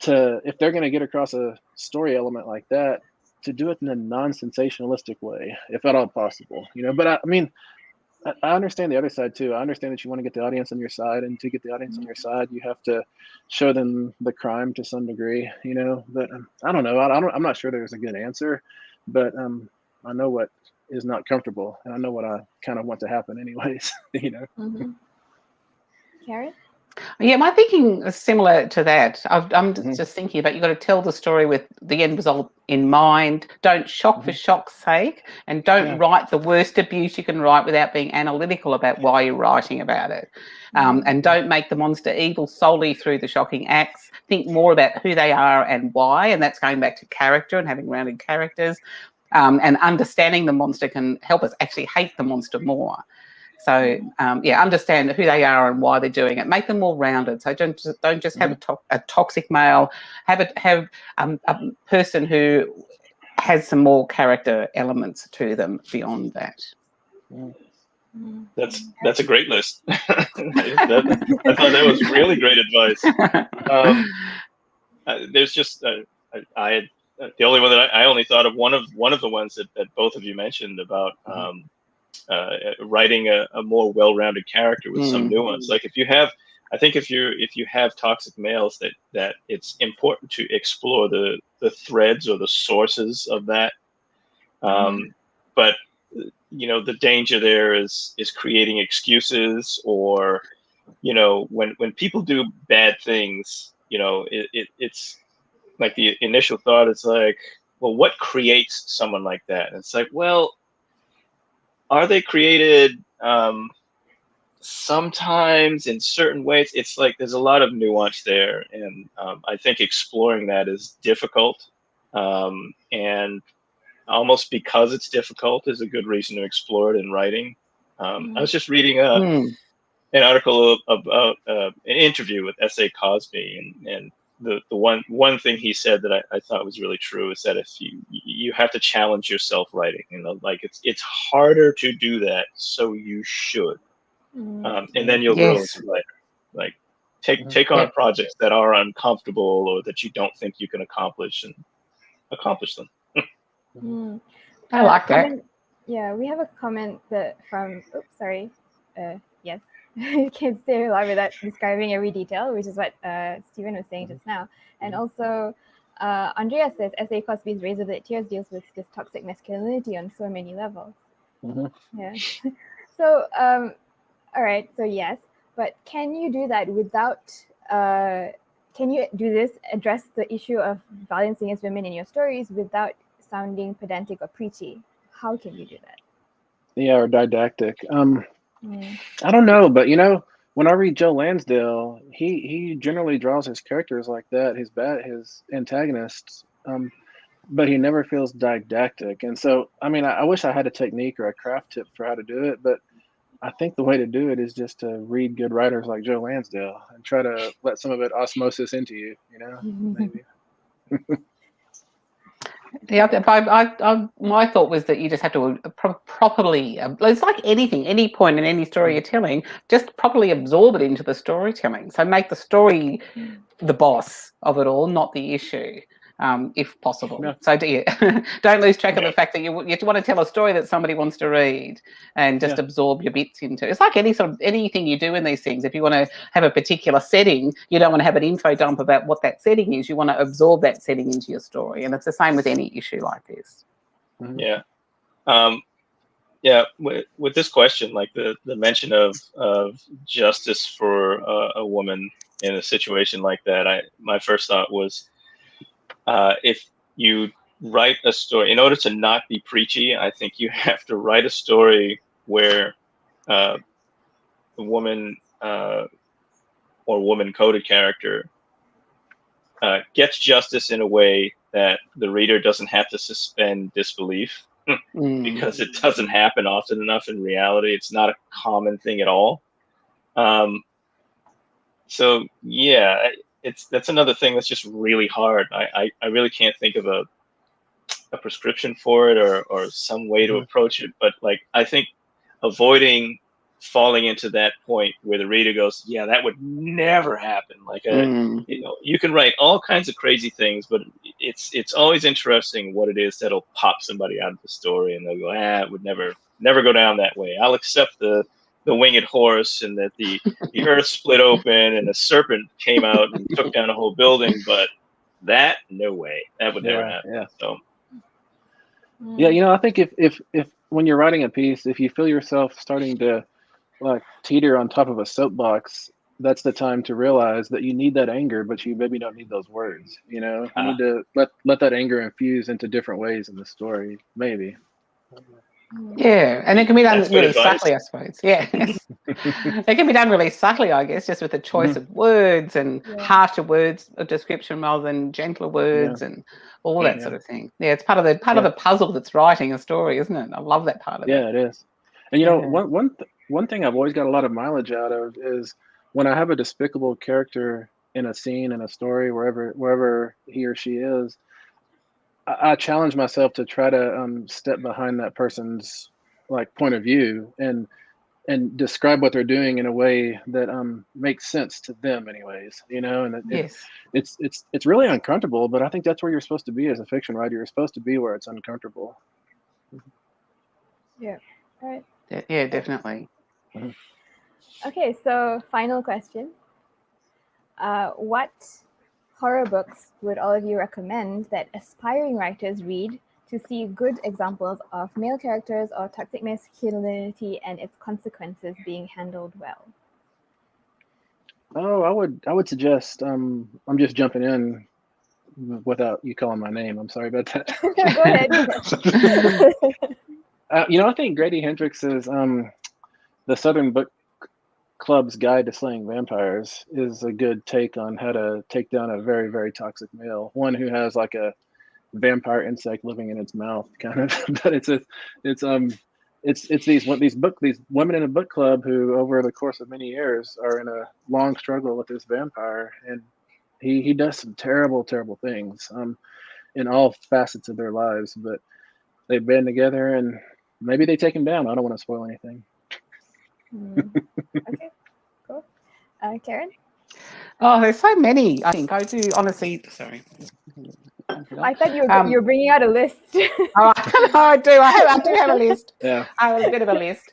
if they're going to get across a story element like that, to do it in a non-sensationalistic way, if at all possible, you know? But I mean, I understand the other side too. I understand that you want to get the audience on your side, and to get the audience on your side, you have to show them the crime to some degree, you know. But I don't know. I'm not sure there's a good answer, but I know what is not comfortable, and I know what I kind of want to happen, anyways. You know. Karen? Yeah, my thinking is similar to that. I'm just thinking about, you've got to tell the story with the end result in mind. Don't shock for shock's sake, and don't write the worst abuse you can write without being analytical about why you're writing about it. And don't make the monster evil solely through the shocking acts. Think more about who they are and why, and that's going back to character and having rounded characters. And understanding the monster can help us actually hate the monster more. So understand who they are and why they're doing it. Make them more rounded. So don't just have a toxic male. Have a person who has some more character elements to them beyond that. That's a great list. I thought that was really great advice. There's just I had the only one that I only thought of one of the ones that both of you mentioned about. Writing a more well-rounded character with some nuance. Like if you have toxic males, that it's important to explore the threads or the sources of that. But you know, the danger there is creating excuses, or you know, when people do bad things, you know, it's like the initial thought is like, well, what creates someone like that? And it's like, well, are they created sometimes in certain ways? It's like there's a lot of nuance there, and I think exploring that is difficult. And almost because it's difficult is a good reason to explore it in writing. I was just reading an article about an interview with S.A. Cosby, and the one thing he said that I thought was really true is that if you have to challenge yourself writing, you know, like it's harder to do that, so you should, and then you'll grow as a writer. Like take on projects that are uncomfortable or that you don't think you can accomplish, and accomplish them. I like that. Yeah, we have a comment from. Oops, sorry. Yes. Can't stay alive without describing every detail, which is what Stephen was saying just now. And also, Andrea says, S.A. Cosby's Razor Blade Tears deals with this toxic masculinity on so many levels. Yeah. So, all right. So yes, but can you do that without? Can you address the issue of violence against women in your stories without sounding pedantic or preachy? How can you do that? Yeah, or didactic. I don't know, but you know, when I read Joe Lansdale, he generally draws his characters like that, his antagonists, but he never feels didactic. And so, I mean, I wish I had a technique or a craft tip for how to do it, but I think the way to do it is just to read good writers like Joe Lansdale and try to let some of it osmosis into you, you know, maybe. Yeah, my thought was that you just have to properly, it's like anything, any point in any story you're telling, just properly absorb it into the storytelling. So make the story the boss of it all, not the issue, if possible. Yeah. So don't lose track of the fact that you want to tell a story that somebody wants to read, and just absorb your bits into it. It's like anything you do in these things. If you want to have a particular setting, you don't want to have an info dump about what that setting is. You want to absorb that setting into your story, and it's the same with any issue like this. Yeah. With this question, like the mention of justice for a woman in a situation like that, my first thought was, if you write a story, in order to not be preachy, I think you have to write a story where the woman or woman-coded character gets justice in a way that the reader doesn't have to suspend disbelief, because it doesn't happen often enough in reality. It's not a common thing at all. So yeah, that's another thing that's just really hard. I really can't think of a prescription for it or some way to approach it. But like, I think avoiding falling into that point where the reader goes, yeah, that would never happen. Like, you can write all kinds of crazy things, but it's always interesting what it is that'll pop somebody out of the story, and they'll go, it would never go down that way. I'll accept the winged horse and that the earth split open and a serpent came out and took down a whole building, but that, no way, that would never happen. Yeah. So. Yeah, I think if when you're writing a piece, if you feel yourself starting to like teeter on top of a soapbox, that's the time to realize that you need that anger, but you maybe don't need those words. You need to let that anger infuse into different ways in the story, maybe. Yeah, and it can be done really subtly, I suppose. Yeah, it can be done really subtly, I guess, just with the choice of words and harsher words of description rather than gentler words and all that sort of thing. Yeah, it's part of the puzzle that's writing a story, isn't it? I love that part of it. Yeah, it is. And one thing I've always got a lot of mileage out of is when I have a despicable character in a scene, in a story, wherever he or she is, I challenge myself to try to step behind that person's like point of view and describe what they're doing in a way that makes sense to them, anyways. And it's really uncomfortable, but I think that's where you're supposed to be as a fiction writer. You're supposed to be where it's uncomfortable. Yeah. Right. Yeah, definitely. Okay, so final question. What horror books would all of you recommend that aspiring writers read to see good examples of male characters or toxic masculinity and its consequences being handled well? Oh, I would suggest I'm just jumping in without you calling my name. I'm sorry about that. Go ahead. I think Grady Hendrix's The Southern Book Club's Guide to Slaying Vampires is a good take on how to take down a very, very toxic male, one who has like a vampire insect living in its mouth, kind of. But it's these women in a book club who, over the course of many years, are in a long struggle with this vampire, and he does some terrible, terrible things in all facets of their lives. But they band together, and maybe they take him down. I don't want to spoil anything. Okay, cool. Kaaron? Oh, there's so many. I think I do honestly. Sorry. I thought you were bringing out a list. Oh, I do. I do have a list. Yeah. I have a bit of a list.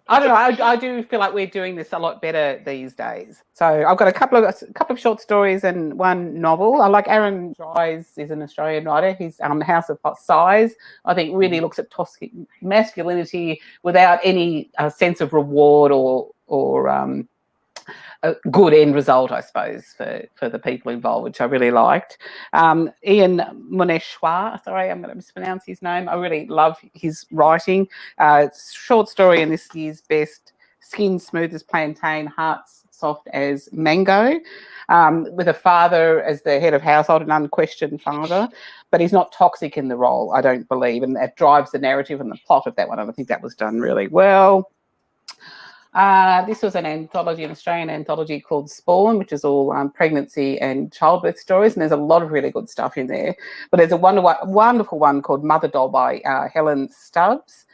I don't know. I do feel like we're doing this a lot better these days. So I've got a couple of short stories and one novel. I like Aaron Dries is an Australian writer. His House of Size, I think, really looks at toxic masculinity without any sense of reward or a good end result, I suppose, for the people involved, which I really liked. Ian Muneshwar, sorry, I'm going to mispronounce his name. I really love his writing. Short story in this year's best, Skin Smooth as Plantain, Hearts Soft as Mango, with a father as the head of household, an unquestioned father, but he's not toxic in the role, I don't believe, and that drives the narrative and the plot of that one, and I think that was done really well. This was an anthology, an Australian anthology called Spawn, which is all pregnancy and childbirth stories, and there's a lot of really good stuff in there. But there's a wonderful one called Mother Doll by Helen Stubbs,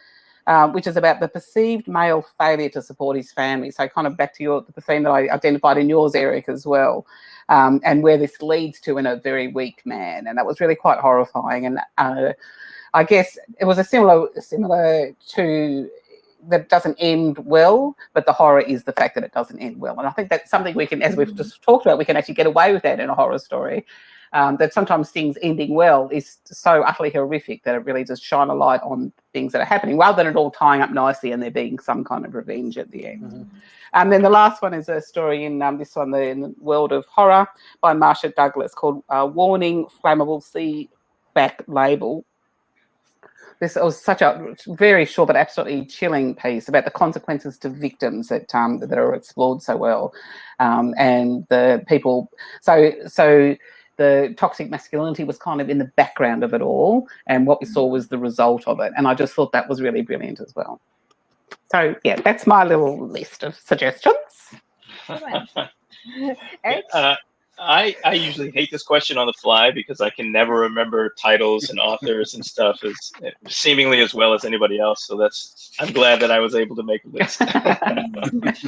which is about the perceived male failure to support his family. So kind of back to the theme that I identified in yours, Errick, as well, and where this leads to in a very weak man. And that was really quite horrifying. And I guess it was a similar to... that doesn't end well, but the horror is the fact that it doesn't end well. And I think that's something we can, as we've just talked about, we can actually get away with that in a horror story. That sometimes things ending well is so utterly horrific that it really does shine a light on things that are happening, rather than it all tying up nicely and there being some kind of revenge at the end. And then the last one is a story in in the world of horror by Marsha Douglas called Warning, Flammable Sea Back Label. This was such a very short but absolutely chilling piece about the consequences to victims that are explored so well, and the people. So the toxic masculinity was kind of in the background of it all, and what we saw was the result of it. And I just thought that was really brilliant as well. So yeah, that's my little list of suggestions. Good one. Errick? I usually hate this question on the fly because I can never remember titles and authors and stuff as seemingly as well as anybody else. So I'm glad that I was able to make a list.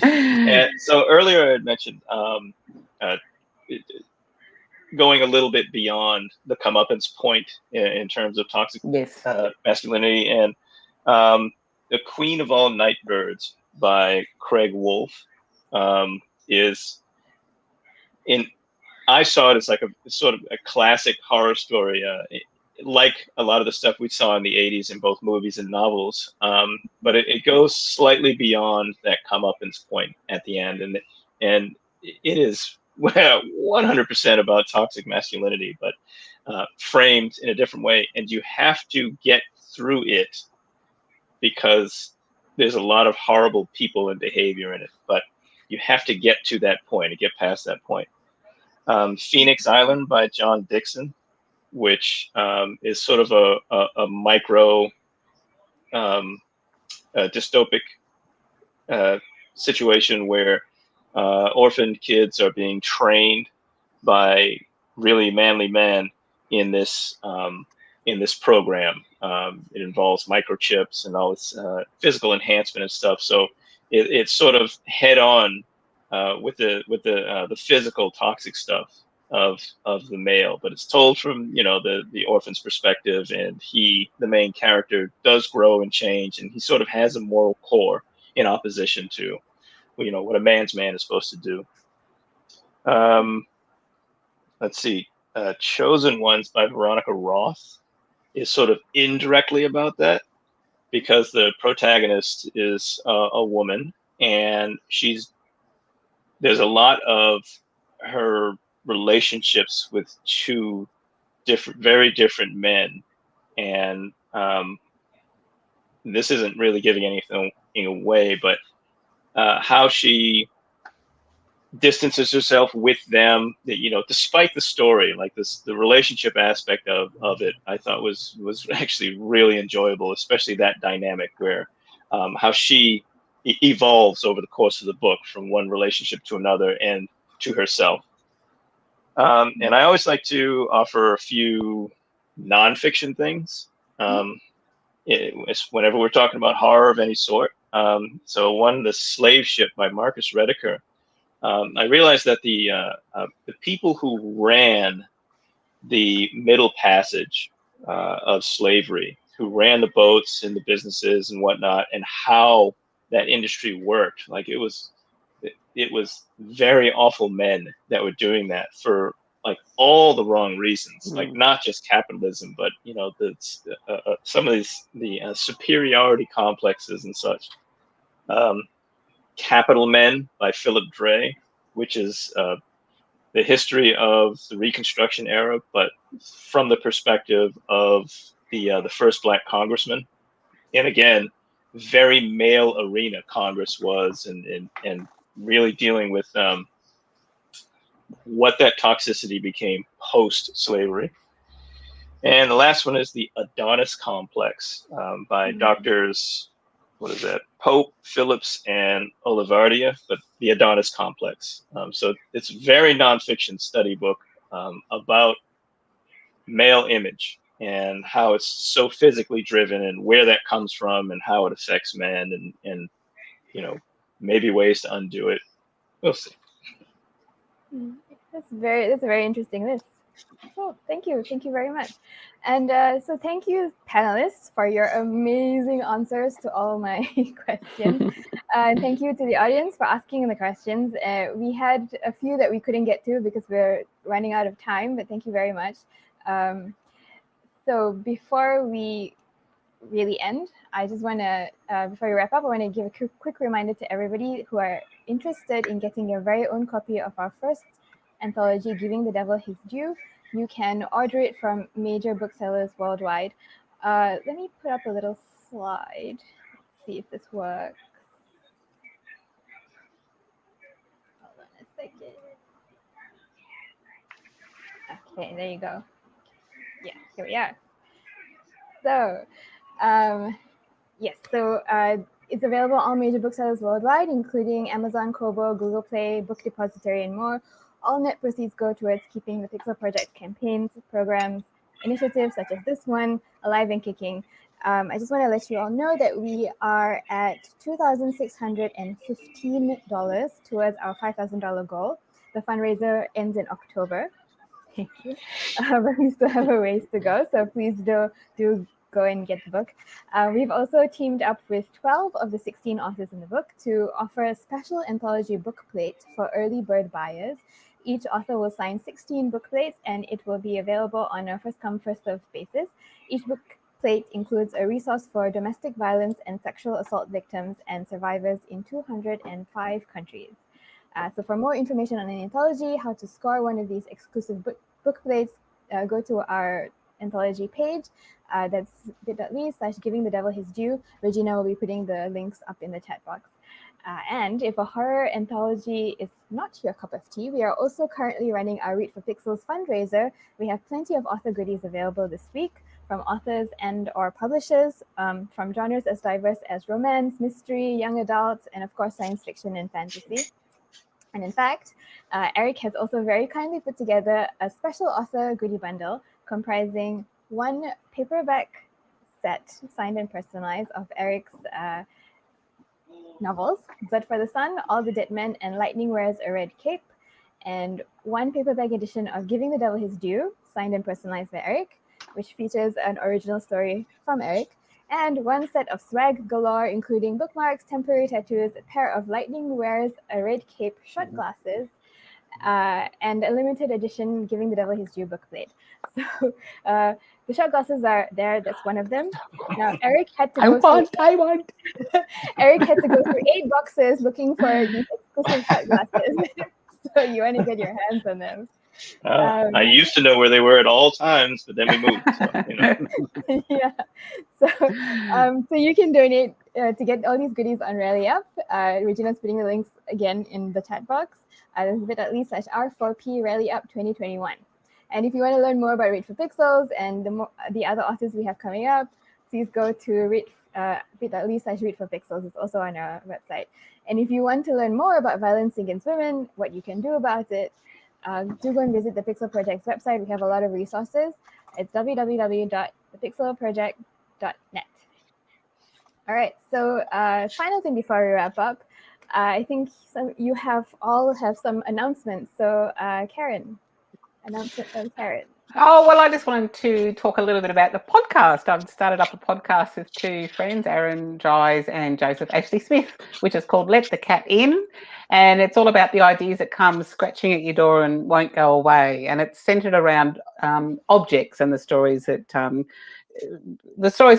And so earlier I had mentioned going a little bit beyond the comeuppance point in terms of toxic Yes. masculinity, and The Queen of All Nightbirds by Craig Wolf is I saw it as like a sort of a classic horror story, like a lot of the stuff we saw in the 80s in both movies and novels. But it goes slightly beyond that comeuppance point at the end, and it is 100% about toxic masculinity, but framed in a different way. And you have to get through it because there's a lot of horrible people and behavior in it, but you have to get to that point and get past that point. Phoenix Island by John Dixon, which is sort of a micro dystopic situation where orphaned kids are being trained by really manly men in this program. It involves microchips and all this physical enhancement and stuff. So it's sort of head on with the physical toxic stuff of the male, but it's told from the orphan's perspective, and the main character, does grow and change, and he sort of has a moral core in opposition to what a man's man is supposed to do. Let's see, Chosen Ones by Veronica Roth is sort of indirectly about that, because the protagonist is a woman, and there's a lot of her relationships with two very different men, and this isn't really giving anything away, but how she distances herself with them, that despite the story, like the relationship aspect of it, I thought was actually really enjoyable, especially that dynamic where how she evolves over the course of the book from one relationship to another and to herself. And I always like to offer a few nonfiction things whenever we're talking about horror of any sort. So one, The Slave Ship by Marcus Rediker. I realized that the people who ran the Middle Passage of slavery, who ran the boats and the businesses and whatnot, and how that industry worked, like it was very awful men that were doing that for like all the wrong reasons, like not just capitalism, but some of the superiority complexes and such. Capital Men by Philip Dray, which is the history of the Reconstruction era, but from the perspective of the first Black congressman. And again, very male arena Congress was, and really dealing with what that toxicity became post-slavery. And the last one is The Adonis Complex by doctors, Pope, Phillips, and Olivardia, but The Adonis Complex. So it's a very nonfiction study book about male image and how it's so physically driven, and where that comes from, and how it affects men, and maybe ways to undo it. We'll see. That's a very interesting list. Cool. Thank you very much. And so thank you, panelists, for your amazing answers to all my questions. And thank you to the audience for asking the questions. We had a few that we couldn't get to because we're running out of time, but thank you very much. So before we really end, I just want to, before we wrap up, I want to give a quick reminder to everybody who are interested in getting your very own copy of our first anthology, Giving the Devil His Due. You can order it from major booksellers worldwide. Let me put up a little slide. Let's see if this works. Hold on a second. Okay, there you go. Yeah, here we are. So, yes, so It's available on all major booksellers worldwide, including Amazon, Kobo, Google Play, Book Depository, and more. All net proceeds go towards keeping the Pixel Project campaigns, programs, initiatives such as this one alive and kicking. I just want to let you all know that we are at $2,615 towards our $5,000 goal. The fundraiser ends in October. Thank you. But we still have a ways to go, so please do go and get the book. We've also teamed up with 12 of the 16 authors in the book to offer a special anthology book plate for early bird buyers. Each author will sign 16 book plates, and it will be available on a first-come, first-served basis. Each book plate includes a resource for domestic violence and sexual assault victims and survivors in 205 countries. So for more information on an anthology, how to score one of these exclusive book plates, go to our anthology page. That's bit.ly/giving the devil his due. Regina will be putting the links up in the chat box. And if a horror anthology is not your cup of tea, we are also currently running our Read for Pixels fundraiser. We have plenty of author goodies available this week from authors and or publishers from genres as diverse as romance, mystery, young adult, and of course science fiction and fantasy. And in fact, Errick has also very kindly put together a special author goodie bundle comprising one paperback set, signed and personalized, of Errick's novels, Blood for the Sun, All the Dead Men, and Lightning Wears a Red Cape, and one paperback edition of Giving the Devil His Due, signed and personalized by Errick, which features an original story from Errick, and one set of swag galore, including bookmarks, temporary tattoos, a pair of Lightning Wears a Red Cape shot glasses, and a limited edition Giving the Devil His Due book plate. So the shot glasses are there. That's one of them. Now Errick had to I want. Errick had to go through 8 boxes looking for these exclusive shot glasses. So you want to get your hands on them. I used to know where they were at all times, but then we moved. So, you know. Yeah. So you can donate to get all these goodies on Rally Up. Regina's putting the links again in the chat box. There's bit.ly/R4P Rally Up 2021. And if you want to learn more about Read for Pixels and the other authors we have coming up, please go to bit.ly/Read for Pixels. It's also on our website. And if you want to learn more about violence against women, what you can do about it, do go and visit the Pixel Project's website. We have a lot of resources. It's www.thepixelproject.net. All right, so final thing before we wrap up, I think you all have some announcements. So Kaaron, announcement from Kaaron. Oh, well, I just wanted to talk a little bit about the podcast. I've started up a podcast with 2 friends, Aaron Dries and Joseph Ashley Smith, which is called Let the Cat In. And it's all about the ideas that come scratching at your door and won't go away. And it's centered around objects and the stories that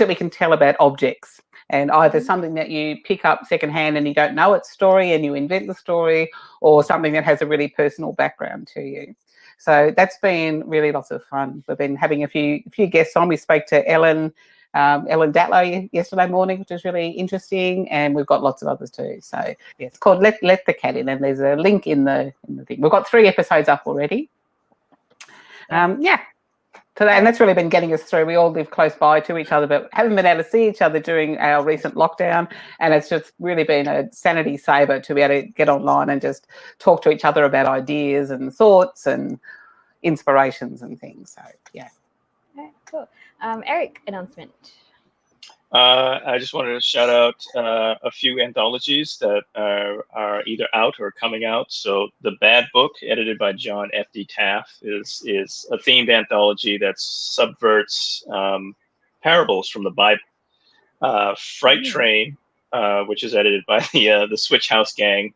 we can tell about objects. And either something that you pick up secondhand and you don't know its story and you invent the story, or something that has a really personal background to you. So that's been really lots of fun. We've been having a few guests on. We spoke to Ellen Datlow yesterday morning, which was really interesting, and we've got lots of others too. So yeah, it's called Let the Cat In, and there's a link in the thing. We've got 3 episodes up already. Today, and that's really been getting us through. We all live close by to each other, but haven't been able to see each other during our recent lockdown. And it's just really been a sanity saver to be able to get online and just talk to each other about ideas and thoughts and inspirations and things. So, yeah. Okay, cool. Errick, announcement. I just wanted to shout out a few anthologies that are either out or coming out. So The Bad Book, edited by John F.D. Taft, is a themed anthology that subverts parables from the Bible. Fright Train, which is edited by the Switch House Gang.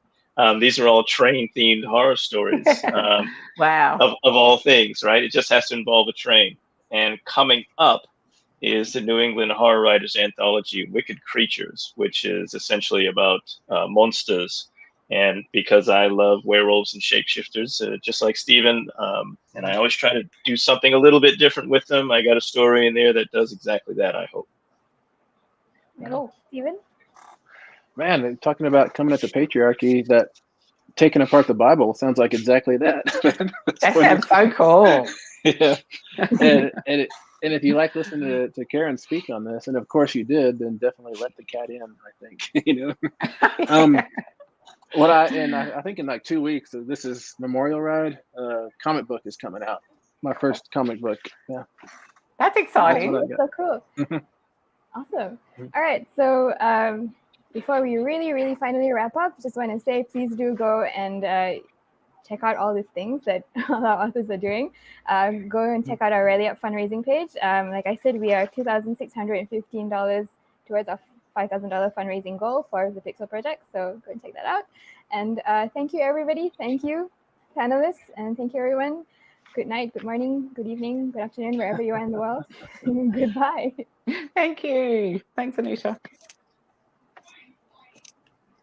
These are all train-themed horror stories. Wow. Of all things, right? It just has to involve a train. And coming up is the New England horror writers anthology, Wicked Creatures, which is essentially about monsters. And because I love werewolves and shapeshifters, just like Stephen, and I always try to do something a little bit different with them, I got a story in there that does exactly that, I hope. Oh, Stephen? Man, talking about coming at the patriarchy, that taking apart the Bible sounds like exactly that. That sounds so cool. Yeah. And And if you like listening to Kaaron speak on this, and of course you did, then definitely let the cat in, I think. You know. I think in like 2 weeks, this is Memorial Ride. Comic book is coming out. My first comic book. Yeah. That's exciting. That's So cool. Awesome. All right. So before we really finally wrap up, just want to say, please do go and check out all these things that all our authors are doing. Go and check out our Rally Up fundraising page. Like I said, we are $2,615 towards our $5,000 fundraising goal for the Pixel project. So go and check that out. And thank you, everybody. Thank you, panelists. And thank you, everyone. Good night, good morning, good evening, good afternoon, wherever you are in the world. Goodbye. Thank you. Thanks, Anisha.